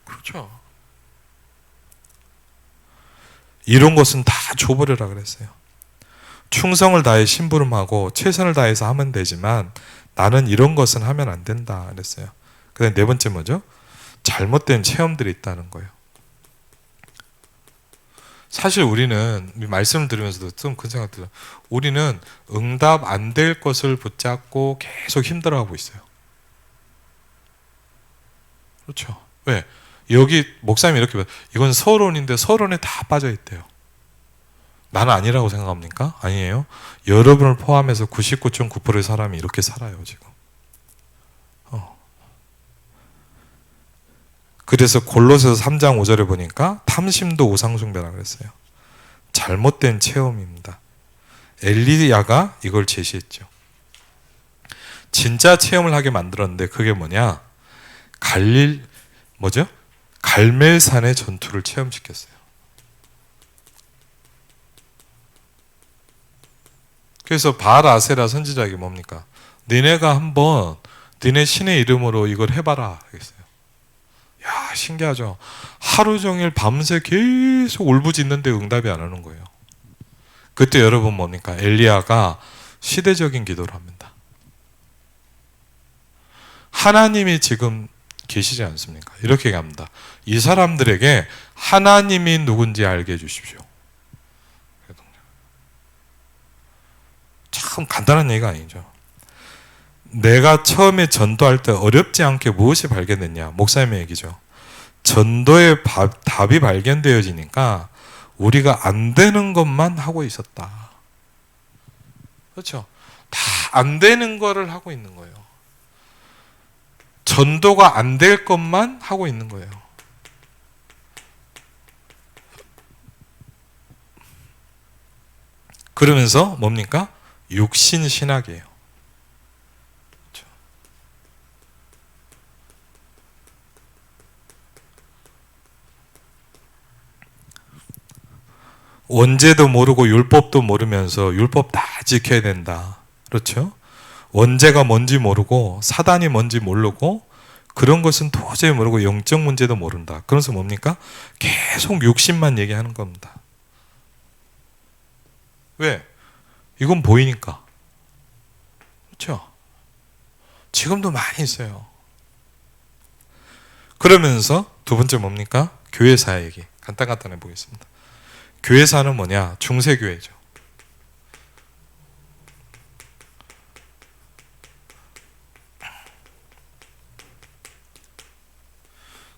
그렇죠. 이런 것은 다 줘버려라 그랬어요. 충성을 다해 심부름하고 최선을 다해서 하면 되지만 나는 이런 것은 하면 안 된다 그랬어요. 그다음에 네 번째 뭐죠? 잘못된 체험들이 있다는 거예요. 사실 우리는 말씀을 들으면서도 좀 큰 생각 들어요. 우리는 응답 안 될 것을 붙잡고 계속 힘들어하고 있어요. 그렇죠. 왜? 여기 목사님이 이렇게 이건 서론인데 서론에 다 빠져 있대요. 나는 아니라고 생각합니까? 아니에요. 여러분을 포함해서 99.9%의 사람이 이렇게 살아요 지금. 그래서 골로새서 3장 5절에 보니까 탐심도 우상숭배라 그랬어요. 잘못된 체험입니다. 엘리야가 이걸 제시했죠. 진짜 체험을 하게 만들었는데 그게 뭐냐? 갈멜산의 전투를 체험시켰어요. 그래서 바알 아세라 선지자에게 뭡니까? 니네가 한번 니네 신의 이름으로 이걸 해봐라 했어요. 야, 신기하죠? 하루 종일 밤새 계속 울부짖는데 응답이 안 오는 거예요. 그때 여러분 뭡니까? 엘리야가 시대적인 기도를 합니다. 하나님이 지금 계시지 않습니까? 이렇게 얘기합니다. 이 사람들에게 하나님이 누군지 알게 해주십시오. 참 간단한 얘기가 아니죠. 내가 처음에 전도할 때 어렵지 않게 무엇이 발견됐냐? 목사님의 얘기죠. 전도의 답이 발견되어지니까 우리가 안 되는 것만 하고 있었다. 그렇죠? 다 안 되는 거를 하고 있는 거예요. 전도가 안 될 것만 하고 있는 거예요. 그러면서 뭡니까? 육신 신학이에요. 그렇죠? 원죄도 모르고 율법도 모르면서 율법 다 지켜야 된다. 그렇죠? 원죄가 뭔지 모르고 사단이 뭔지 모르고 그런 것은 도저히 모르고 영적 문제도 모른다. 그래서 뭡니까? 계속 육신만 얘기하는 겁니다. 왜? 이건 보이니까. 그렇죠? 지금도 많이 있어요. 그러면서 두 번째 뭡니까? 교회사 얘기. 간단해 보겠습니다. 교회사는 뭐냐? 중세교회죠.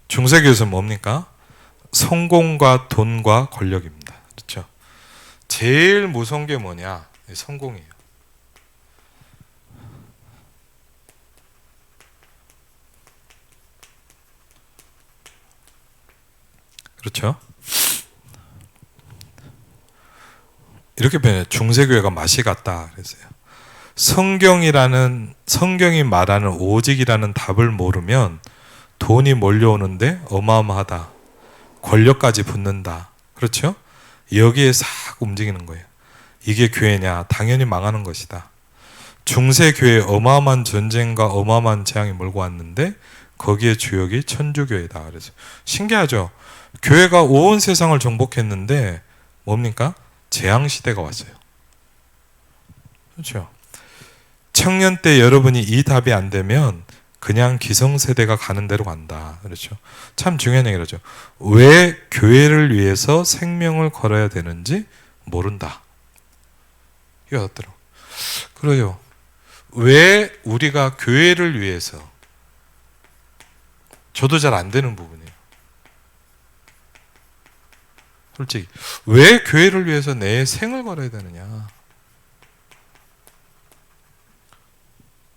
중세교회에서는 뭡니까? 성공과 돈과 권력입니다. 그렇죠? 제일 무서운 게 뭐냐? 성공이에요. 그렇죠? 이렇게 표현해요. 중세교회가 맛이 갔다 그랬어요. 성경이 말하는 오직이라는 답을 모르면 돈이 몰려오는데 어마어마하다. 권력까지 붙는다. 그렇죠? 여기에 싹 움직이는 거예요. 이게 교회냐? 당연히 망하는 것이다. 중세교회에 어마어마한 전쟁과 어마어마한 재앙이 몰고 왔는데 거기에 주역이 천주교회다. 그래서 신기하죠? 교회가 온 세상을 정복했는데 뭡니까? 재앙시대가 왔어요. 그렇죠? 청년 때 여러분이 이 답이 안 되면 그냥 기성세대가 가는 대로 간다. 그렇죠? 참 중요한 얘기죠. 왜 교회를 위해서 생명을 걸어야 되는지 모른다. 이거 어떠라고? 그래요. 왜 우리가 교회를 위해서, 저도 잘 안 되는 부분이에요. 솔직히 왜 교회를 위해서 내 생을 걸어야 되느냐?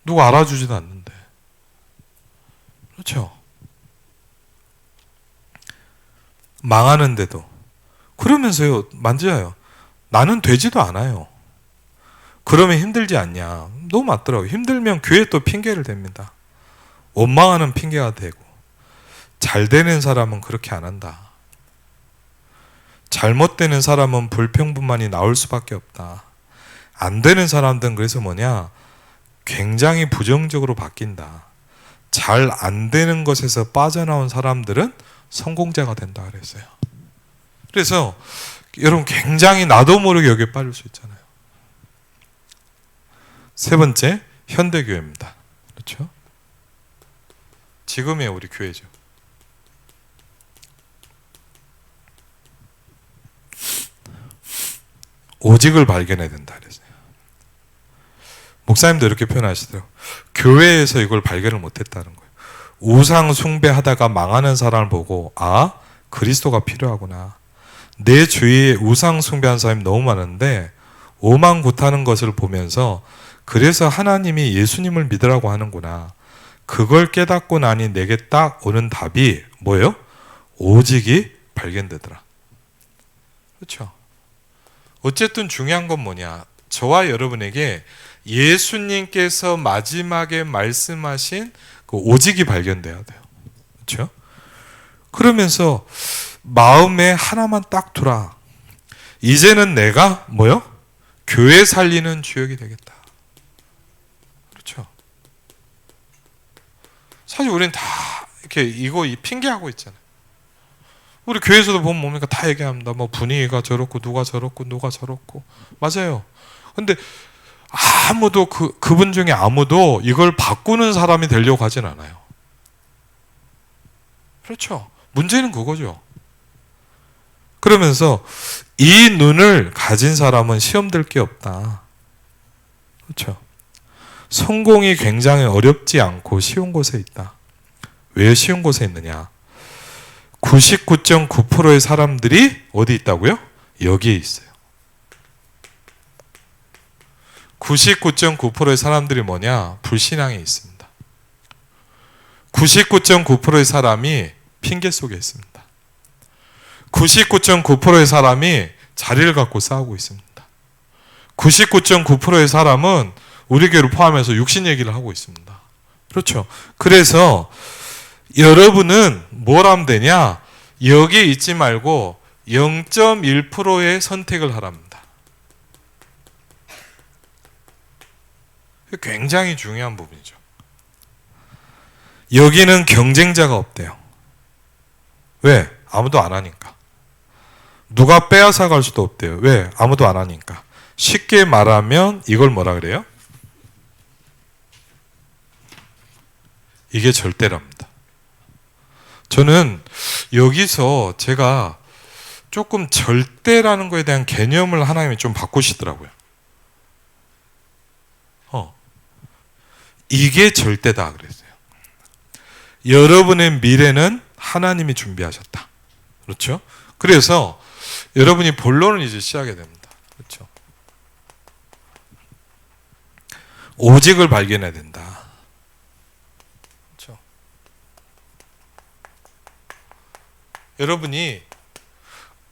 누가 알아주지도 않는데. 그렇죠? 망하는데도 그러면서요 만져요. 나는 되지도 않아요. 그러면 힘들지 않냐? 너무 맞더라고요. 힘들면 교회 또 핑계를 댑니다. 원망하는 핑계가 되고. 잘 되는 사람은 그렇게 안 한다. 잘못되는 사람은 불평불만이 나올 수밖에 없다. 안 되는 사람들은 그래서 뭐냐? 굉장히 부정적으로 바뀐다. 잘 안 되는 것에서 빠져나온 사람들은 성공자가 된다 그랬어요. 그래서 여러분 굉장히 나도 모르게 여기에 빠질 수 있잖아요. 세 번째, 현대교회입니다. 그렇죠? 지금의 우리 교회죠. 오직을 발견해야 된다 그랬어요. 목사님도 이렇게 표현하시더라고요. 교회에서 이걸 발견을 못했다는 거예요. 우상 숭배하다가 망하는 사람을 보고 아, 그리스도가 필요하구나. 내 주위에 우상 숭배한 사람이 너무 많은데 오만 굿하는 것을 보면서 그래서 하나님이 예수님을 믿으라고 하는구나. 그걸 깨닫고 나니 내게 딱 오는 답이 뭐예요? 오직이 발견되더라. 그렇죠? 어쨌든 중요한 건 뭐냐? 저와 여러분에게 예수님께서 마지막에 말씀하신 그 오직이 발견돼야 돼요. 그렇죠? 그러면서 마음에 하나만 딱 두라. 이제는 내가 뭐요? 교회 살리는 주역이 되겠다. 그렇죠? 사실 우리는 다 이렇게 이거 핑계하고 있잖아요. 우리 교회에서도 보면 뭡니까? 다 얘기합니다. 뭐 분위기가 저렇고 누가 저렇고 누가 저렇고. 맞아요. 근데 아무도 그분 중에 아무도 이걸 바꾸는 사람이 되려고 하진 않아요. 그렇죠. 문제는 그거죠. 그러면서 이 눈을 가진 사람은 시험 될 게 없다. 그렇죠. 성공이 굉장히 어렵지 않고 쉬운 곳에 있다. 왜 쉬운 곳에 있느냐? 99.9%의 사람들이 어디 있다고요? 여기에 있어요. 99.9%의 사람들이 뭐냐? 불신앙에 있습니다. 99.9%의 사람이 핑계 속에 있습니다. 99.9%의 사람이 자리를 갖고 싸우고 있습니다. 99.9%의 사람은 우리 교회를 포함해서 육신 얘기를 하고 있습니다. 그렇죠. 그래서 여러분은 뭘 하면 되냐? 여기에 있지 말고 0.1%의 선택을 하랍니다. 굉장히 중요한 부분이죠. 여기는 경쟁자가 없대요. 왜? 아무도 안 하니까. 누가 빼앗아 갈 수도 없대요. 왜? 아무도 안 하니까. 쉽게 말하면 이걸 뭐라 그래요? 이게 절대랍니다. 저는 여기서 제가 조금 절대라는 거에 대한 개념을 하나님이 좀 바꾸시더라고요. 이게 절대다 그랬어요. 여러분의 미래는 하나님이 준비하셨다. 그렇죠? 그래서 여러분이 본론을 이제 시작하게 됩니다. 오직을 발견해야 된다. 그렇죠? 여러분이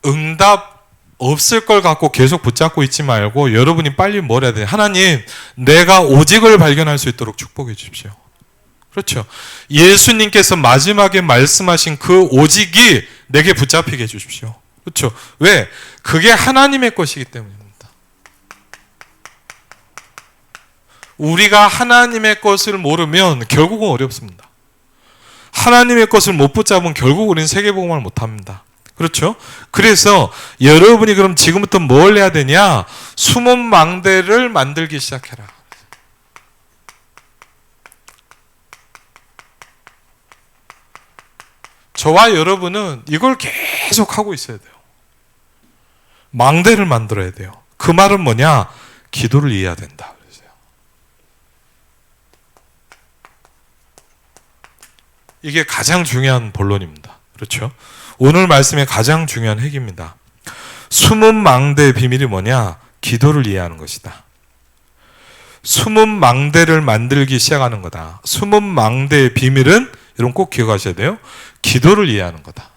응답 없을 걸 갖고 계속 붙잡고 있지 말고 여러분이 빨리 뭘 해야 돼요? 하나님, 내가 오직을 발견할 수 있도록 축복해 주십시오. 그렇죠? 예수님께서 마지막에 말씀하신 그 오직이 내게 붙잡히게 해 주십시오. 그렇죠? 왜? 그게 하나님의 것이기 때문입니다. 우리가 하나님의 것을 모르면 결국은 어렵습니다. 하나님의 것을 못 붙잡으면 결국 우리는 세계복음을 못합니다. 그렇죠? 그래서 여러분이 그럼 지금부터 뭘 해야 되냐? 숨은 망대를 만들기 시작해라. 저와 여러분은 이걸 계속 하고 있어야 돼요. 망대를 만들어야 돼요. 그 말은 뭐냐? 기도를 이해해야 된다. 이게 가장 중요한 본론입니다. 그렇죠? 오늘 말씀의 가장 중요한 핵입니다. 숨은 망대의 비밀이 뭐냐? 기도를 이해하는 것이다. 숨은 망대를 만들기 시작하는 거다. 숨은 망대의 비밀은 여러분 꼭 기억하셔야 돼요. 기도를 이해하는 거다.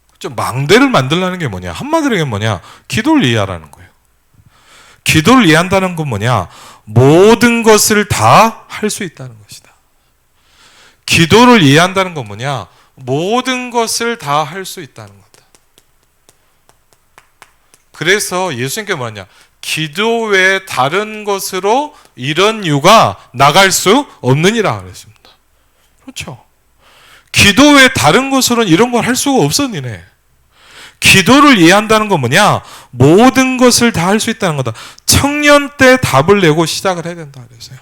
그렇죠? 망대를 만들라는 게 뭐냐? 한마디로 얘기하면 뭐냐? 기도를 이해하라는 거예요. 기도를 이해한다는 건 뭐냐? 모든 것을 다 할 수 있다는 것이다. 기도를 이해한다는 건 뭐냐? 모든 것을 다 할 수 있다는 거다. 그래서 예수님께 뭐냐? 기도 외에 다른 것으로 이런 유가 나갈 수 없느니라 그랬습니다. 그렇죠? 기도 외에 다른 것으로는 이런 걸 할 수가 없어 니네. 기도를 이해한다는 건 뭐냐? 모든 것을 다 할 수 있다는 거다. 청년 때 답을 내고 시작을 해야 된다 그랬어요.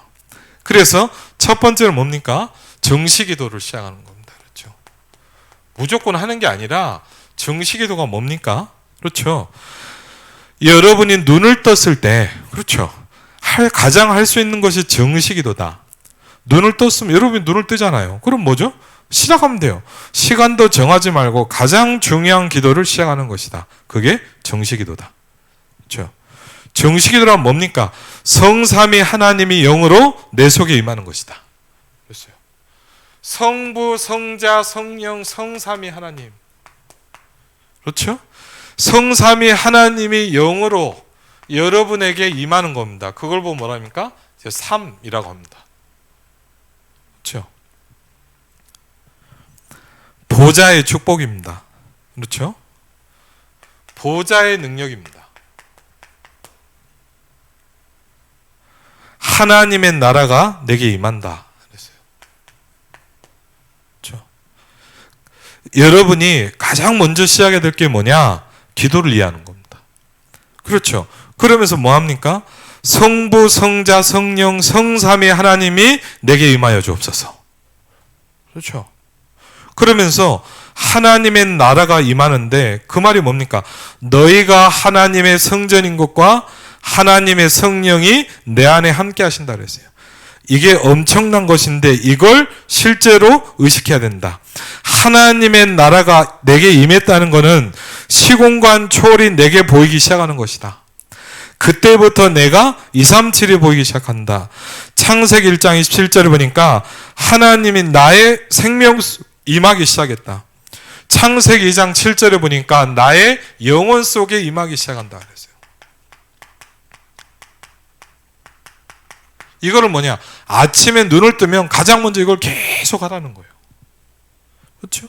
그래서 첫 번째는 뭡니까? 정시기도를 시작하는 겁니다. 그렇죠? 무조건 하는 게 아니라 정시기도가 뭡니까? 그렇죠? 여러분이 눈을 떴을 때, 그렇죠? 가장 할 수 있는 것이 정시기도다. 눈을 떴으면 여러분이 눈을 뜨잖아요. 그럼 뭐죠? 시작하면 돼요. 시간도 정하지 말고 가장 중요한 기도를 시작하는 것이다. 그게 정시기도다. 그렇죠? 정시기도란 뭡니까? 성삼위 하나님이 영으로 내 속에 임하는 것이다. 그랬어요. 성부, 성자, 성령, 성삼위 하나님. 그렇죠? 성삼위 하나님이 영으로 여러분에게 임하는 겁니다. 그걸 보면 뭐라 합니까? 삼이라고 합니다. 그렇죠? 보좌의 축복입니다. 그렇죠? 보좌의 능력입니다. 하나님의 나라가 내게 임한다. 그랬어요. 그렇죠? 여러분이 가장 먼저 시작해야 될 게 뭐냐? 기도를 이해하는 겁니다. 그렇죠? 그러면서 뭐 합니까? 성부, 성자, 성령, 성삼위 하나님이 내게 임하여 주옵소서. 그렇죠? 그러면서 하나님의 나라가 임하는데 그 말이 뭡니까? 너희가 하나님의 성전인 것과 하나님의 성령이 내 안에 함께 하신다 그랬어요. 이게 엄청난 것인데 이걸 실제로 의식해야 된다. 하나님의 나라가 내게 임했다는 것은 시공간 초월이 내게 보이기 시작하는 것이다. 그때부터 내가 237이 보이기 시작한다. 창세기 1장 27절을 보니까 하나님이 나의 생명 임하기 시작했다. 창세기 2장 7절에 보니까 나의 영혼 속에 임하기 시작한다 그랬어요. 이거를 뭐냐? 아침에 눈을 뜨면 가장 먼저 이걸 계속 하라는 거예요. 그렇죠?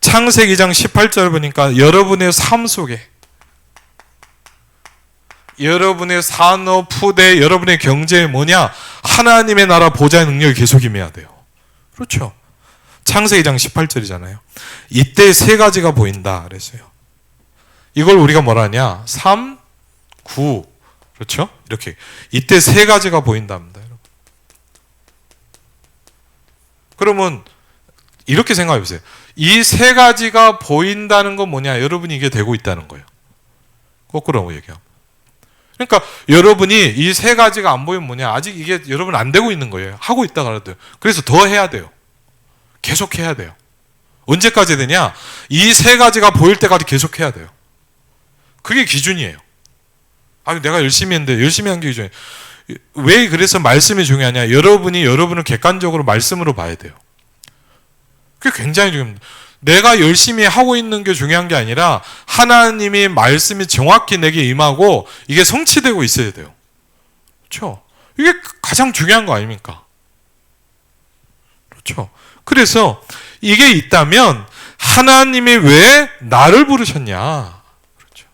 창세기 2장 18절을 보니까 여러분의 삶 속에 여러분의 산업, 푸대, 여러분의 경제에 뭐냐? 하나님의 나라 보좌의 능력이 계속 임해야 돼요. 그렇죠? 창세기 2장 18절이잖아요. 이때 세 가지가 보인다 그랬어요. 이걸 우리가 뭐라 하냐? 3, 9. 그렇죠? 이렇게. 이때 세 가지가 보인답니다. 여러분. 그러면 이렇게 생각해 보세요. 이 세 가지가 보인다는 건 뭐냐? 여러분이 이게 되고 있다는 거예요. 거꾸로 얘기하면. 그러니까 여러분이 이 세 가지가 안 보이면 뭐냐? 아직 이게 여러분 안 되고 있는 거예요. 하고 있다가 그래도. 그래서 더 해야 돼요. 계속 해야 돼요. 언제까지 되냐? 이 세 가지가 보일 때까지 계속 해야 돼요. 그게 기준이에요. 아, 내가 열심히 했는데 열심히 한 게 중요해. 왜 그래서 말씀이 중요하냐? 여러분이 여러분을 객관적으로 말씀으로 봐야 돼요. 그게 굉장히 중요합니다. 내가 열심히 하고 있는 게 중요한 게 아니라 하나님의 말씀이 정확히 내게 임하고 이게 성취되고 있어야 돼요. 그렇죠? 이게 가장 중요한 거 아닙니까? 그렇죠? 그래서 이게 있다면 하나님이 왜 나를 부르셨냐? 그렇죠.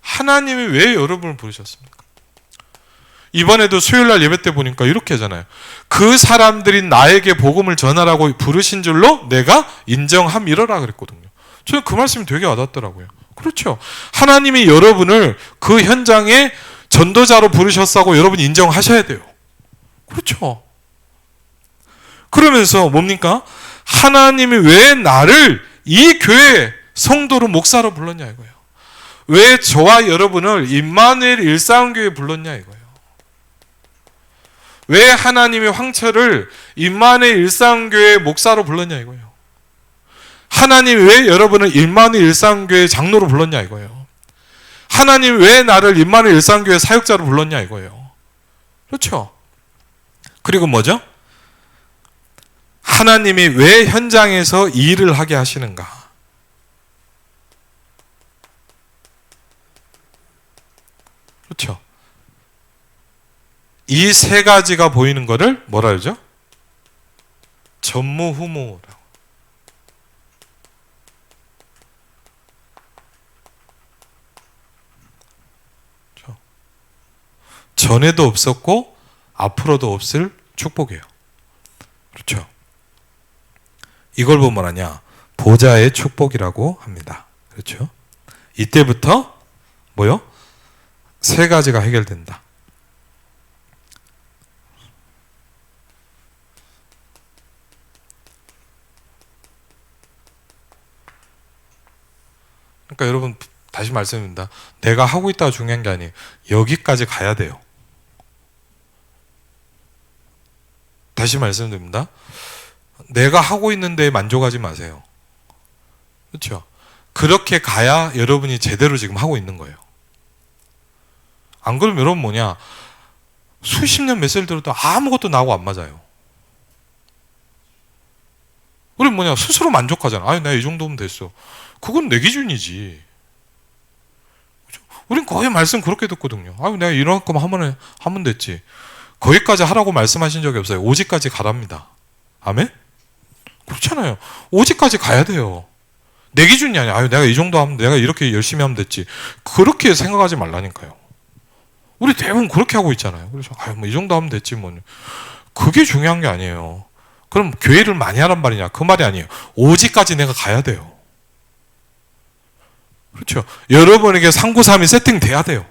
하나님이 왜 여러분을 부르셨습니까? 이번에도 수요일날 예배 때 보니까 이렇게 하잖아요. 그 사람들이 나에게 복음을 전하라고 부르신 줄로 내가 인정함이러라 그랬거든요. 저는 그 말씀이 되게 와닿더라고요. 그렇죠. 하나님이 여러분을 그 현장에 전도자로 부르셨다고 여러분이 인정하셔야 돼요. 그렇죠. 그러면서 뭡니까? 하나님이 왜 나를 이 교회 성도로 목사로 불렀냐 이거예요. 왜 저와 여러분을 임마누엘 일상교회에 불렀냐 이거예요. 왜 하나님이 황철을 임마누엘 일상교회 목사로 불렀냐 이거예요. 하나님이 왜 여러분을 임마누엘 일상교회 장로로 불렀냐 이거예요. 하나님이 왜 나를 임마누엘 일상교회 사역자로 불렀냐 이거예요. 그렇죠? 그리고 뭐죠? 하나님이 왜 현장에서 이 일을 하게 하시는가? 그렇죠? 이 세 가지가 보이는 거를 뭐라 그러죠? 전무후무라고. 그렇죠? 전에도 없었고 앞으로도 없을 축복이에요. 그렇죠? 이걸 보면 뭐냐? 보좌의 축복이라고 합니다. 그렇죠? 이때부터 뭐요? 세 가지가 해결된다. 그러니까 여러분 다시 말씀드립니다. 내가 하고 있다가 중요한 게 아니에요. 여기까지 가야 돼요. 다시 말씀드립니다. 내가 하고 있는 데에 만족하지 마세요. 그렇죠? 그렇게 가야 여러분이 제대로 지금 하고 있는 거예요. 안 그러면 여러분 뭐냐? 수십 년 몇 살 들어도 아무것도 나하고 안 맞아요. 우리 뭐냐? 스스로 만족하잖아. 아유, 내가 이 정도면 됐어. 그건 내 기준이지. 우린 거의 말씀 그렇게 듣거든요. 아유, 내가 이만큼 하면 됐지. 거기까지 하라고 말씀하신 적이 없어요. 오직까지 가랍니다. 아멘? 그렇잖아요. 오직까지 가야 돼요. 내 기준이 아니야. 아유, 내가 이 정도 하면, 내가 이렇게 열심히 하면 됐지. 그렇게 생각하지 말라니까요. 우리 대부분 그렇게 하고 있잖아요. 그래서, 아유, 뭐 이 정도 하면 됐지, 뭐. 그게 중요한 게 아니에요. 그럼 교회를 많이 하란 말이냐? 그 말이 아니에요. 오직까지 내가 가야 돼요. 그렇죠. 여러분에게 393이 세팅돼야 돼요.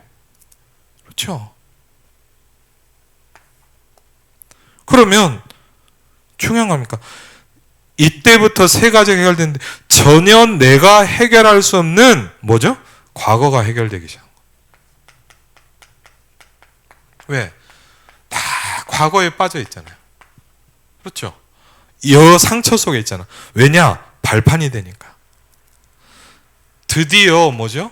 그렇죠. 그러면 중요한 겁니까? 이때부터 세 가지가 해결되는데 전혀 내가 해결할 수 없는 뭐죠? 과거가 해결되기 시작한 거예요. 왜? 다 과거에 빠져 있잖아요. 그렇죠. 이 상처 속에 있잖아. 왜냐? 발판이 되니까. 드디어 뭐죠?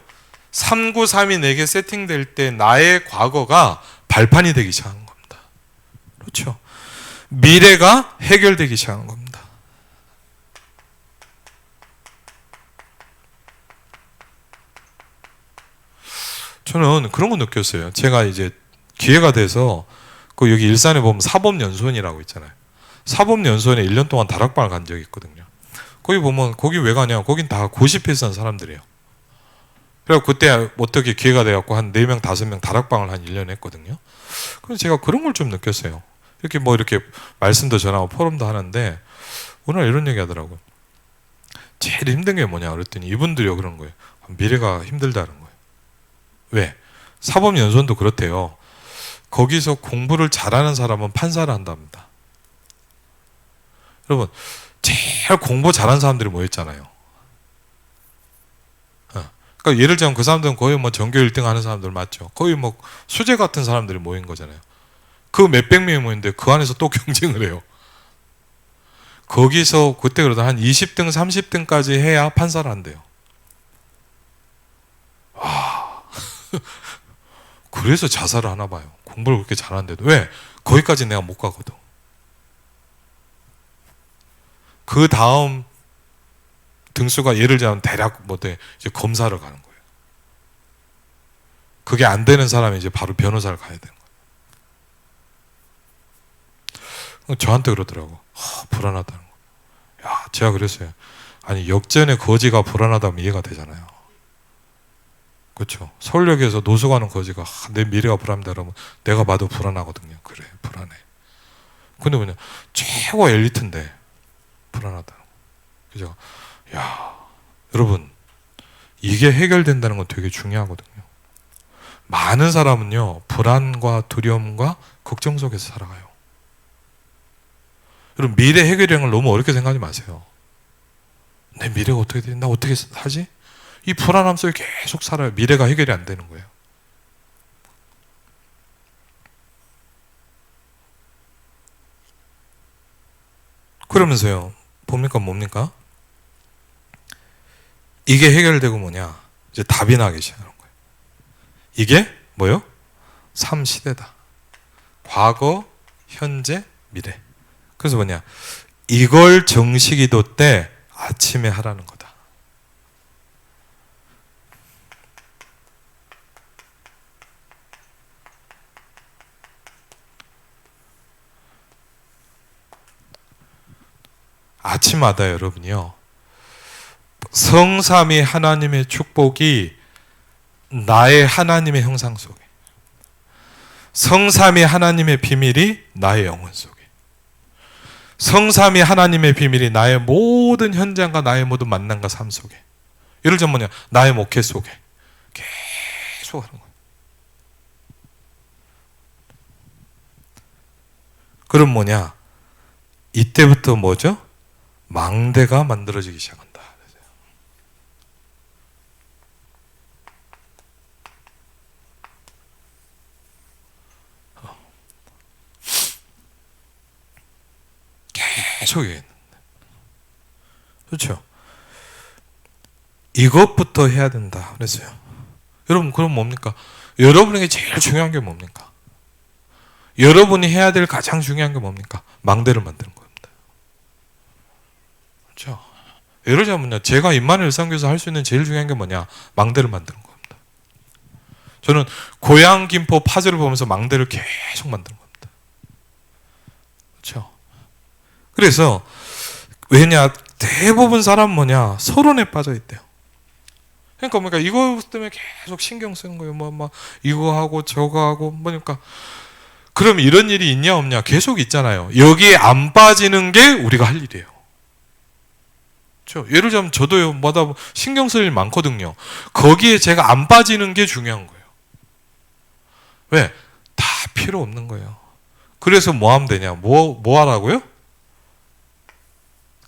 393이 내게 세팅될 때 나의 과거가 발판이 되기 시작한 겁니다. 그렇죠. 미래가 해결되기 시작한 겁니다. 저는 그런 거 느꼈어요. 제가 이제 기회가 돼서 그 여기 일산에 보면 사법연수원이라고 있잖아요. 사법연수원에 1년 동안 다락방을 간 적이 있거든요. 거기 보면 거기 왜 가냐? 거긴 다 고시필산 사람들이에요. 그래서 그때 어떻게 기회가 돼갖고 한 4명, 5명 다락방을 한 1년 했거든요. 그래서 제가 그런 걸 좀 느꼈어요. 이렇게 뭐 이렇게 말씀도 전하고 포럼도 하는데 오늘 이런 얘기 하더라고요. 제일 힘든 게 뭐냐 그랬더니 이분들이요 그런 거예요. 미래가 힘들다는 거예요. 왜? 사법연수원도 그렇대요. 거기서 공부를 잘하는 사람은 판사를 한답니다. 여러분 제일 공부 잘하는 사람들이 모였잖아요. 그러니까 예를 들면 그 사람들은 거의 뭐 전교 1등 하는 사람들 맞죠? 거의 뭐 수재 같은 사람들이 모인 거잖아요. 그 몇백 명이 모이는데 그 안에서 또 경쟁을 해요. 거기서 그때 그러다 한 20등, 30등까지 해야 판사를 한대요. 와. 그래서 자살을 하나 봐요. 공부를 그렇게 잘하는데도. 왜? 거기까지 내가 못 가거든. 그 다음 등수가 예를 들면 대략 이제 검사를 가는 거예요. 그게 안 되는 사람이 이제 바로 변호사를 가야 되는 거예요. 저한테 그러더라고. 불안하다는 거. 야, 제가 그랬어요. 아니, 역전의 거지가 불안하다면 이해가 되잖아요. 그렇죠. 서울역에서 노숙 가는 거지가 내 미래가 불안하다 그러면 내가 봐도 불안하거든요. 그래, 불안해. 근데 뭐냐, 최고 엘리트인데 불안하다. 그죠? 야, 여러분, 이게 해결된다는 건 되게 중요하거든요. 많은 사람은요, 불안과 두려움과 걱정 속에서 살아가요. 여러분, 미래 해결이라는 걸 너무 어렵게 생각하지 마세요. 내 미래가 어떻게 돼? 나 어떻게 하지? 이 불안함 속에 계속 살아요. 미래가 해결이 안 되는 거예요. 그러면서요, 뭡니까? 이게 해결되고 뭐냐? 이제 답이 나기 시작하는 거예요. 이게 뭐요? 삶 시대다. 과거, 현재, 미래. 그래서 뭐냐? 이걸 정시기도 때 아침에 하라는 거다. 아침마다 여러분이요, 성삼위 하나님의 축복이 나의 하나님의 형상 속에, 성삼위 하나님의 비밀이 나의 영혼 속에, 성삼위 하나님의 비밀이 나의 모든 현장과 나의 모든 만남과 삶 속에, 예를 들면 뭐냐, 나의 목회 속에 계속 하는 거예요. 그럼 뭐냐, 이때부터 뭐죠? 망대가 만들어지기 시작한다. 계속 얘기했는데. 그렇죠? 이것부터 해야 된다 그랬어요. 여러분, 그럼 뭡니까? 여러분에게 제일 중요한 게 뭡니까? 여러분이 해야 될 가장 중요한 게 뭡니까? 망대를 만드는 겁니다. 그렇죠? 예를 들면 제가 임마누엘 일상교회에서 할 수 있는 제일 중요한 게 뭐냐? 망대를 만드는 겁니다. 저는 고향 김포 파주를 보면서 망대를 계속 만드는 겁니다. 그렇죠? 그래서 왜냐, 대부분 사람 뭐냐, 서론에 빠져 있대요. 그러니까 이거 때문에 계속 신경 쓰는 거예요. 이거 하고 저거 하고 뭐니까. 그럼 이런 일이 있냐 없냐? 계속 있잖아요. 여기에 안 빠지는 게 우리가 할 일이에요. 그렇죠? 예를 들면 저도요, 신경 쓸 일 많거든요. 거기에 제가 안 빠지는 게 중요한 거예요. 왜? 다 필요 없는 거예요. 그래서 뭐 하면 되냐? 뭐 하라고요?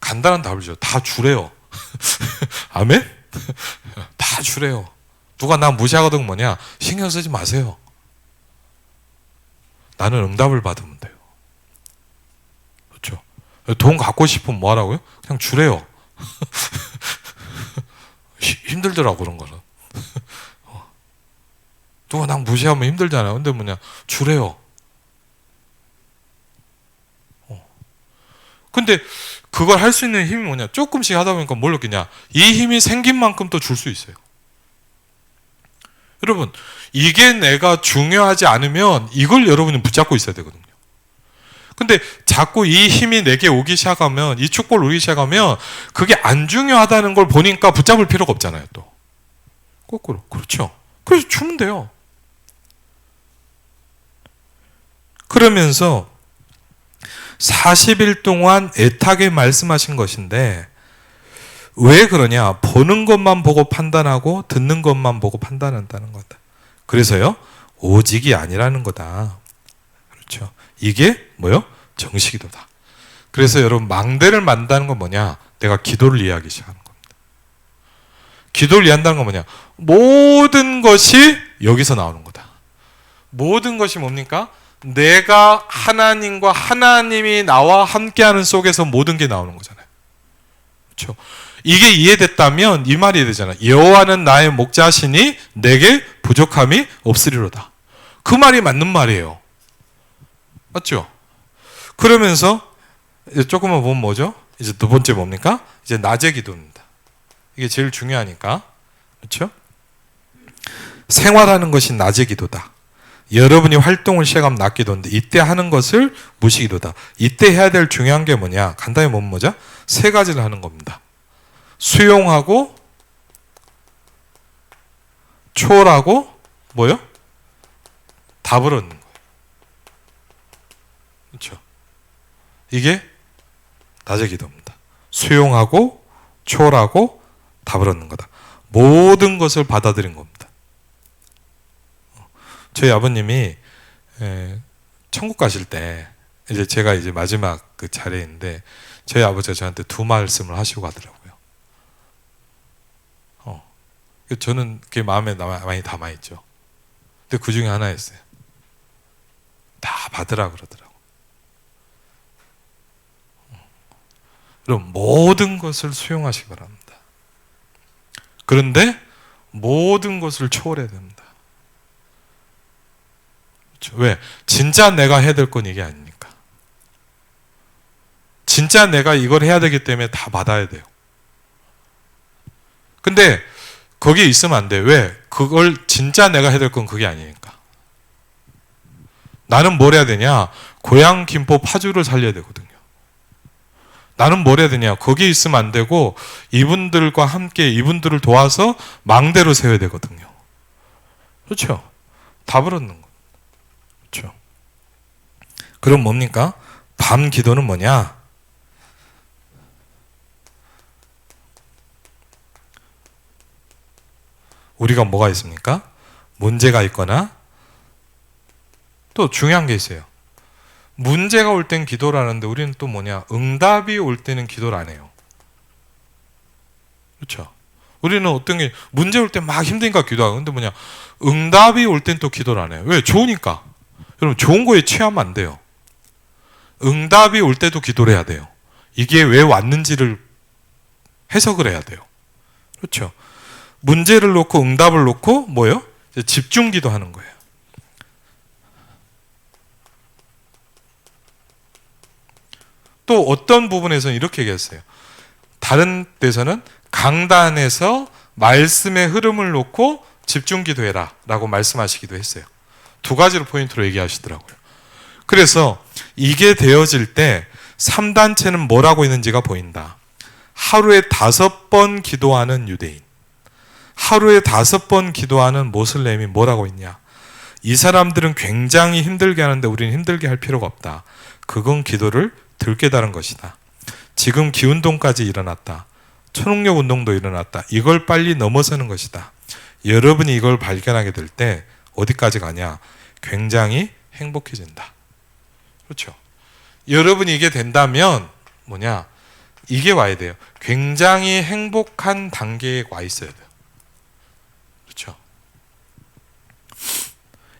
간단한 답을 줘. 다 주래요. 아멘? 다 주래요. 누가 나 무시하거든 뭐냐? 신경 쓰지 마세요. 나는 응답을 받으면 돼요. 그렇죠? 돈 갖고 싶으면 뭐 하라고요? 그냥 주래요. 힘들더라고, 그런 거는. 누가 나 무시하면 힘들잖아요. 근데 뭐냐? 주래요. 근데 그걸 할 수 있는 힘이 뭐냐? 조금씩 하다 보니까 뭘 느끼냐? 이 힘이 생긴 만큼 또 줄 수 있어요. 여러분, 이게 내가 중요하지 않으면 이걸 여러분이 붙잡고 있어야 되거든요. 근데 자꾸 이 힘이 내게 오기 시작하면, 이 축복을 오기 시작하면 그게 안 중요하다는 걸 보니까 붙잡을 필요가 없잖아요, 또. 거꾸로. 그렇죠. 그래서 주면 돼요. 그러면서 40일 동안 애타게 말씀하신 것인데, 왜 그러냐? 보는 것만 보고 판단하고 듣는 것만 보고 판단한다는 거다. 그래서요, 오직이 아니라는 거다. 그렇죠. 이게 뭐요? 정식기도다. 그래서 여러분, 망대를 만든다는 건 뭐냐? 내가 기도를 이해하기 시작하는 겁니다. 기도를 이해한다는 건 뭐냐? 모든 것이 여기서 나오는 거다. 모든 것이 뭡니까? 내가 하나님과 하나님이 나와 함께하는 속에서 모든 게 나오는 거잖아요. 그렇죠? 이게 이해됐다면 이 말이 되잖아요. 여호와는 나의 목자시니 내게 부족함이 없으리로다. 그 말이 맞는 말이에요. 맞죠? 그러면서 이제 조금만 보면 뭐죠? 이제 두 번째 뭡니까? 이제 낮의 기도입니다. 이게 제일 중요하니까. 그렇죠? 생활하는 것이 낮의 기도다. 여러분이 활동을 시작하면 낮 기도인데 이때 하는 것을 무시 기도다. 이때 해야 될 중요한 게 뭐냐? 간단히 보면 뭐죠? 세 가지를 하는 겁니다. 수용하고 초월하고 뭐요? 답을 얻는 거예요. 그렇죠? 이게 낮의 기도입니다. 수용하고 초월하고 답을 얻는 거다. 모든 것을 받아들인 겁니다. 저희 아버님이 천국 가실 때 이제 제가 이제 마지막 그 자리인데 저희 아버지가 저한테 두 말씀을 하시고 가더라고요. 저는 그게 마음에 많이 담아있죠. 근데 그 중에 하나였어요. 다 받으라 그러더라고요. 그럼 모든 것을 수용하시기 바랍니다. 그런데 모든 것을 초월해야 됩니다. 그렇죠? 왜? 진짜 내가 해야 될 건 이게 아니니까. 진짜 내가 이걸 해야 되기 때문에 다 받아야 돼요. 근데 거기에 있으면 안 돼. 왜? 그걸 진짜 내가 해야 될 건 그게 아니니까. 나는 뭘 해야 되냐? 고향 김포 파주를 살려야 되거든요. 나는 뭘 해야 되냐? 거기에 있으면 안 되고 이분들과 함께 이분들을 도와서 망대로 세워야 되거든요. 그렇죠? 답을 얻는 거. 그렇죠? 그럼 뭡니까? 밤 기도는 뭐냐? 우리가 뭐가 있습니까? 문제가 있거나 또 중요한 게 있어요. 문제가 올 땐 기도를 하는데 우리는 또 뭐냐? 응답이 올 때는 기도를 안 해요. 그렇죠? 우리는 어떤 게 문제 올 때 막 힘드니까 기도하고 근데 뭐냐? 응답이 올 땐 또 기도를 안 해요. 왜? 좋으니까. 여러분 좋은 거에 취하면 안 돼요. 응답이 올 때도 기도를 해야 돼요. 이게 왜 왔는지를 해석을 해야 돼요. 그렇죠? 문제를 놓고 응답을 놓고 뭐요? 집중 기도하는 거예요. 또 어떤 부분에서는 이렇게 얘기했어요. 다른 데서는 강단에서 말씀의 흐름을 놓고 집중 기도해라 라고 말씀하시기도 했어요. 두 가지로 포인트로 얘기하시더라고요. 그래서 이게 되어질 때 3단체는 뭘 하고 있는지가 보인다. 하루에 5번 기도하는 유대인, 하루에 5번 기도하는 모슬렘이 뭘 하고 있냐? 이 사람들은 굉장히 힘들게 하는데 우리는 힘들게 할 필요가 없다. 그건 기도를 덜 깨달은 것이다. 지금 기운동까지 일어났다. 초능력 운동도 일어났다. 이걸 빨리 넘어서는 것이다. 여러분이 이걸 발견하게 될 때 어디까지 가냐? 굉장히 행복해진다. 그렇죠? 여러분이 이게 된다면 뭐냐? 이게 와야 돼요. 굉장히 행복한 단계에 와 있어야 돼요. 그렇죠?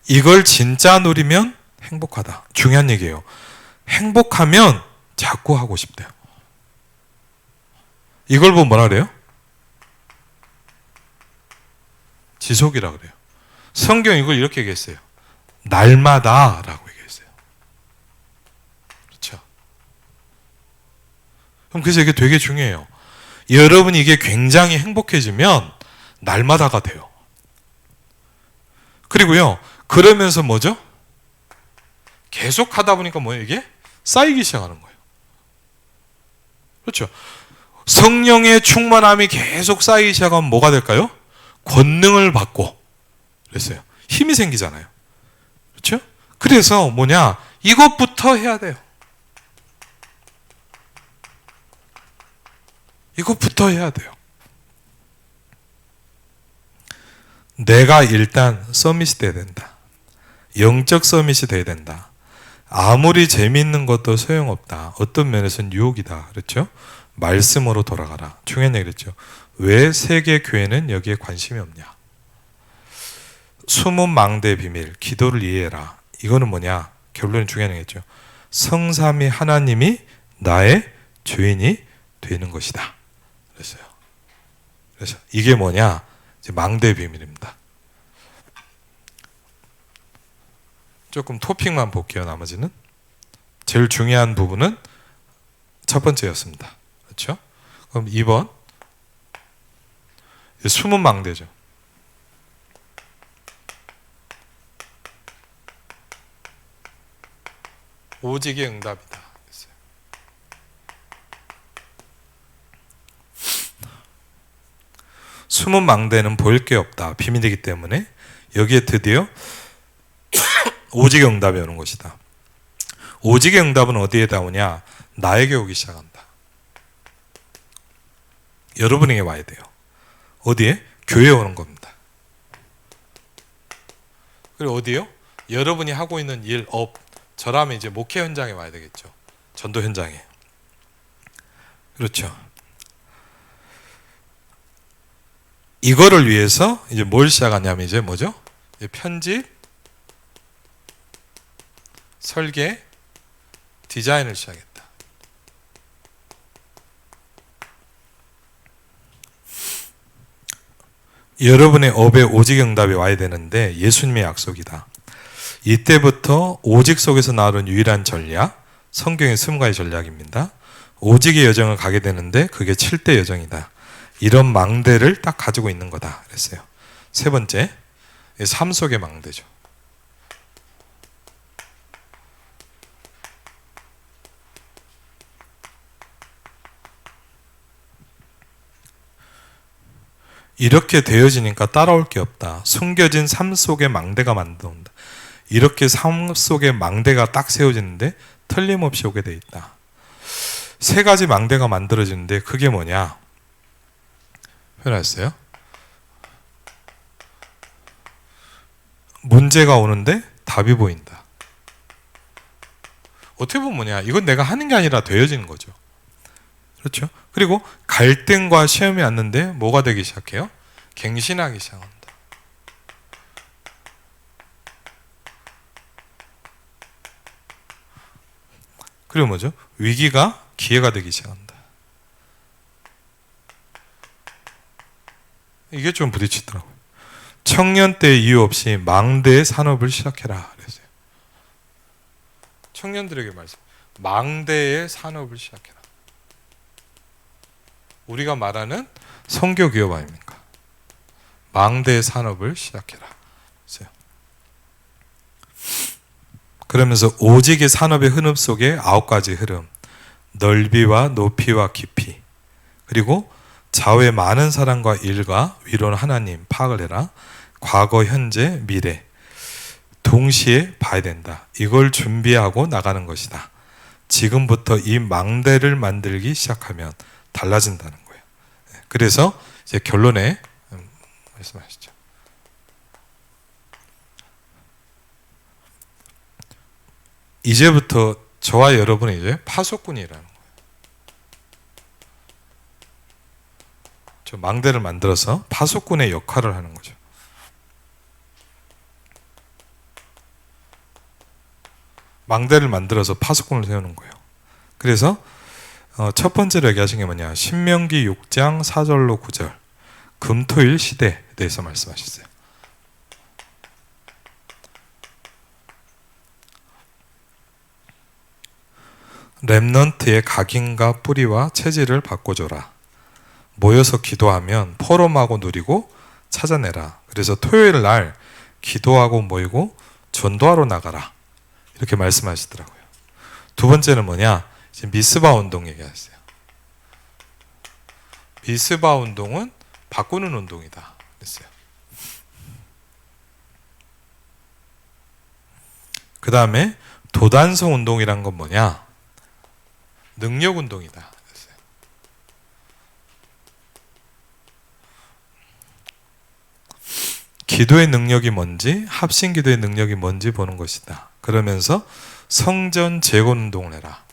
이걸 진짜 누리면 행복하다. 중요한 얘기예요. 행복하면 자꾸 하고 싶대요. 이걸 보면 뭐라 그래요? 지속이라 그래요. 성경 이걸 이렇게 얘기했어요. 날마다 라고 얘기했어요. 그렇죠? 그럼 그래서 이게 되게 중요해요. 여러분이 이게 굉장히 행복해지면 날마다가 돼요. 그리고요, 그러면서 뭐죠? 계속 하다 보니까 뭐예요, 이게? 쌓이기 시작하는 거예요. 그렇죠? 성령의 충만함이 계속 쌓이기 시작하면 뭐가 될까요? 권능을 받고 그랬어요. 힘이 생기잖아요. 그렇죠? 그래서 뭐냐? 이것부터 해야 돼요. 이것부터 해야 돼요. 내가 일단 서밋이 돼야 된다. 영적 서밋이 돼야 된다. 아무리 재미있는 것도 소용없다. 어떤 면에서는 유혹이다. 그렇죠? 말씀으로 돌아가라. 중요한 얘기 그랬죠. 왜 세계 교회는 여기에 관심이 없냐? 숨은 망대의 비밀, 기도를 이해해라. 이거는 뭐냐? 결론이 중요한 얘기죠. 성삼위 하나님이 나의 주인이 되는 것이다. 그래서 이게 뭐냐? 이제 망대의 비밀입니다. 조금 토핑만 볼게요. 나머지는 제일 중요한 부분은 첫 번째였습니다. 그렇죠? 그럼 2번 숨은 망대죠. 오직의 응답이다. 숨은 망대는 보일 게 없다. 비밀이기 때문에 여기에 드디어 오직의 응답이 오는 것이다. 오직의 응답은 어디에 나오냐? 나에게 오기 시작한다. 여러분에게 와야 돼요. 어디에? 교회에 오는 겁니다. 그리고 어디요? 여러분이 하고 있는 일, 업, 저라면 이제 목회 현장에 와야 되겠죠. 전도 현장에. 그렇죠. 이거를 위해서 이제 뭘 시작하냐면 이제 뭐죠? 이제 편집, 설계, 디자인을 시작했다. 여러분의 업에 오직 응답이 와야 되는데 예수님의 약속이다. 이때부터 오직 속에서 나오는 유일한 전략, 성경의 20가지 전략입니다. 오직의 여정을 가게 되는데 그게 7대 여정이다. 이런 망대를 딱 가지고 있는 거다 그랬어요. 세 번째, 삶 속의 망대죠. 이렇게 되어지니까 따라올 게 없다. 숨겨진 삶 속의 망대가 만들어온다. 이렇게 삶 속의 망대가 딱 세워지는데 틀림없이 오게 돼 있다. 세 가지 망대가 만들어지는데 그게 뭐냐? 표현했어요? 문제가 오는데 답이 보인다. 어떻게 보면 뭐냐? 이건 내가 하는 게 아니라 되어지는 거죠. 그렇죠? 그리고 갈등과 시험이 왔는데 뭐가 되기 시작해요? 갱신하기 시작한다. 그리고 뭐죠? 위기가 기회가 되기 시작한다. 이게 좀 부딪히더라고요. 청년 때 이유 없이 망대의 산업을 시작해라 그랬어요. 청년들에게 말씀. 망대의 산업을 시작해라. 우리가 말하는 선교 기업 아닙니까? 망대의 산업을 시작해라. 그러면서 오직의 산업의 흐름 속에 9가지 흐름, 넓이와 높이와 깊이, 그리고 좌우의 많은 사랑과 일과 위로는 하나님 파악을 해라. 과거, 현재, 미래 동시에 봐야 된다. 이걸 준비하고 나가는 것이다. 지금부터 이 망대를 만들기 시작하면 달라진다는 거예요. 그래서 이제 결론에 말씀하시죠. 이제부터 저와 여러분은 이제 파수꾼이라는 거예요. 저 망대를 만들어서 파수꾼의 역할을 하는 거죠. 망대를 만들어서 파수꾼을 세우는 거예요. 그래서 첫 번째로 얘기하신 게 뭐냐? 신명기 6장 4절로 9절 금토일 시대에 대해서 말씀하셨어요. 렘넌트의 각인과 뿌리와 체질을 바꿔줘라. 모여서 기도하면 포럼하고 누리고 찾아내라. 그래서 토요일 날 기도하고 모이고 전도하러 나가라. 이렇게 말씀하시더라고요. 두 번째는 뭐냐? 이제 미스바 운동 얘기하셨어요. 미스바 운동은 바꾸는 운동이다. 그랬어요. 그 다음에 도단성 운동이란 건 뭐냐? 능력 운동이다. 그랬어요. 기도의 능력이 뭔지, 합심 기도의 능력이 뭔지 보는 것이다. 그러면서 성전 재건 운동을 해라.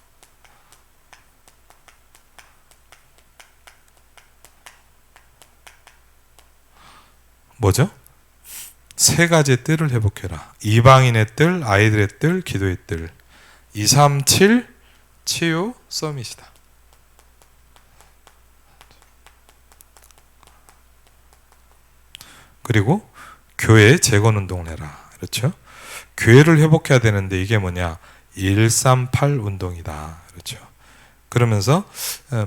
뭐죠? 세 가지의 뜰을 회복해라. 이방인의 뜰, 아이들의 뜰, 기도의 뜰. 237 치유 서밋이다. 그리고 교회 재건 운동을 해라. 그렇죠? 교회를 회복해야 되는데 이게 뭐냐? 138 운동이다. 그렇죠. 그러면서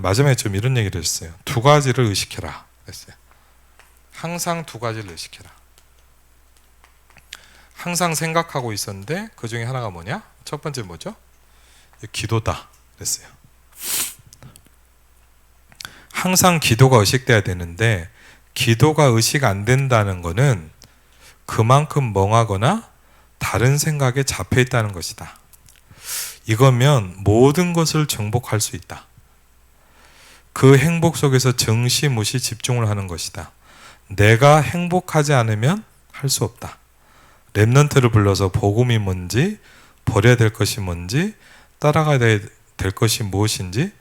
마지막에 좀 이런 얘기를 했어요. 두 가지를 의식해라. 그랬어요. 항상 두 가지를 의식해라. 항상 생각하고 있었는데 그 중에 하나가 뭐냐? 첫 번째 뭐죠? 기도다. 그랬어요. 항상 기도가 의식돼야 되는데 기도가 의식 안 된다는 것은 그만큼 멍하거나 다른 생각에 잡혀 있다는 것이다. 이거면 모든 것을 정복할 수 있다. 그 행복 속에서 정시무시 집중을 하는 것이다. 내가 행복하지 않으면 할 수 없다. 렘넌트를 불러서 복음이 뭔지, 버려야 될 것이 뭔지, 따라가야 될 것이 무엇인지,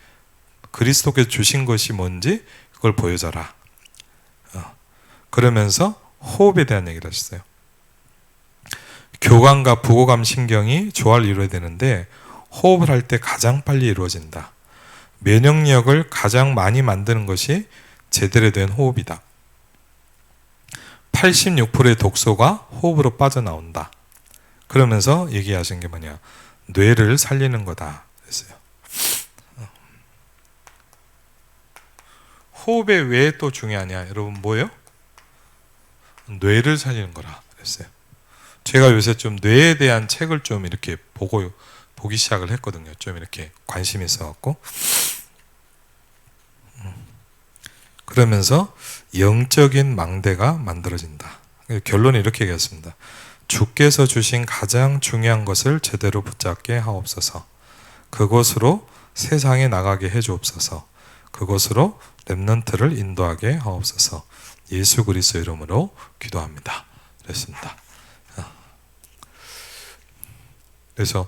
그리스도께서 주신 것이 뭔지 그걸 보여줘라. 그러면서 호흡에 대한 얘기를 하셨어요. 교감과 부호감 신경이 조화를 이루어야 되는데 호흡을 할 때 가장 빨리 이루어진다. 면역력을 가장 많이 만드는 것이 제대로 된 호흡이다. 86%의 독소가 호흡으로 빠져나온다. 그러면서 얘기하신 게 뭐냐? 뇌를 살리는 거다. 그랬어요. 호흡에 왜 또 중요하냐? 여러분 뭐예요? 뇌를 살리는 거라 그랬어요. 제가 요새 좀 뇌에 대한 책을 좀 이렇게 보기 시작을 했거든요. 좀 이렇게 관심이 있어갖고. 그러면서 영적인 망대가 만들어진다. 결론이 이렇게 얘기했습니다. 주께서 주신 가장 중요한 것을 제대로 붙잡게 하옵소서. 그곳으로 세상에 나가게 해주옵소서. 그곳으로 렘넌트를 인도하게 하옵소서. 예수 그리스도 이름으로 기도합니다. 그랬습니다. 그래서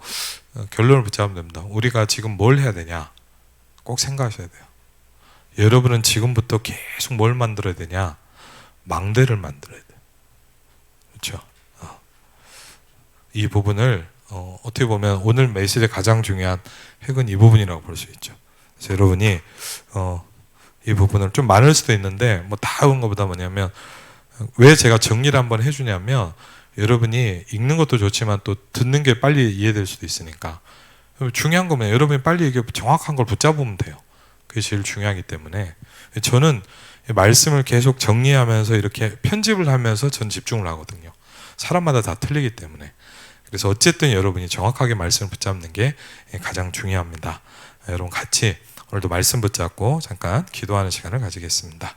결론을 붙잡으면 됩니다. 우리가 지금 뭘 해야 되냐? 꼭 생각하셔야 돼요. 여러분은 지금부터 계속 뭘 만들어야 되냐? 망대를 만들어야 돼요. 그렇죠? 이 부분을 어떻게 보면 오늘 메시지의 가장 중요한 핵은 이 부분이라고 볼 수 있죠. 그래서 여러분이 이 부분을 좀 많을 수도 있는데 뭐 다 온 것보다 뭐냐면 왜 제가 정리를 한번 해주냐면 여러분이 읽는 것도 좋지만 또 듣는 게 빨리 이해될 수도 있으니까 중요한 거면 여러분이 빨리 이게 정확한 걸 붙잡으면 돼요. 그게 제일 중요하기 때문에 저는 말씀을 계속 정리하면서 이렇게 편집을 하면서 전 집중을 하거든요. 사람마다 다 틀리기 때문에. 그래서 어쨌든 여러분이 정확하게 말씀을 붙잡는 게 가장 중요합니다. 여러분 같이 오늘도 말씀 붙잡고 잠깐 기도하는 시간을 가지겠습니다.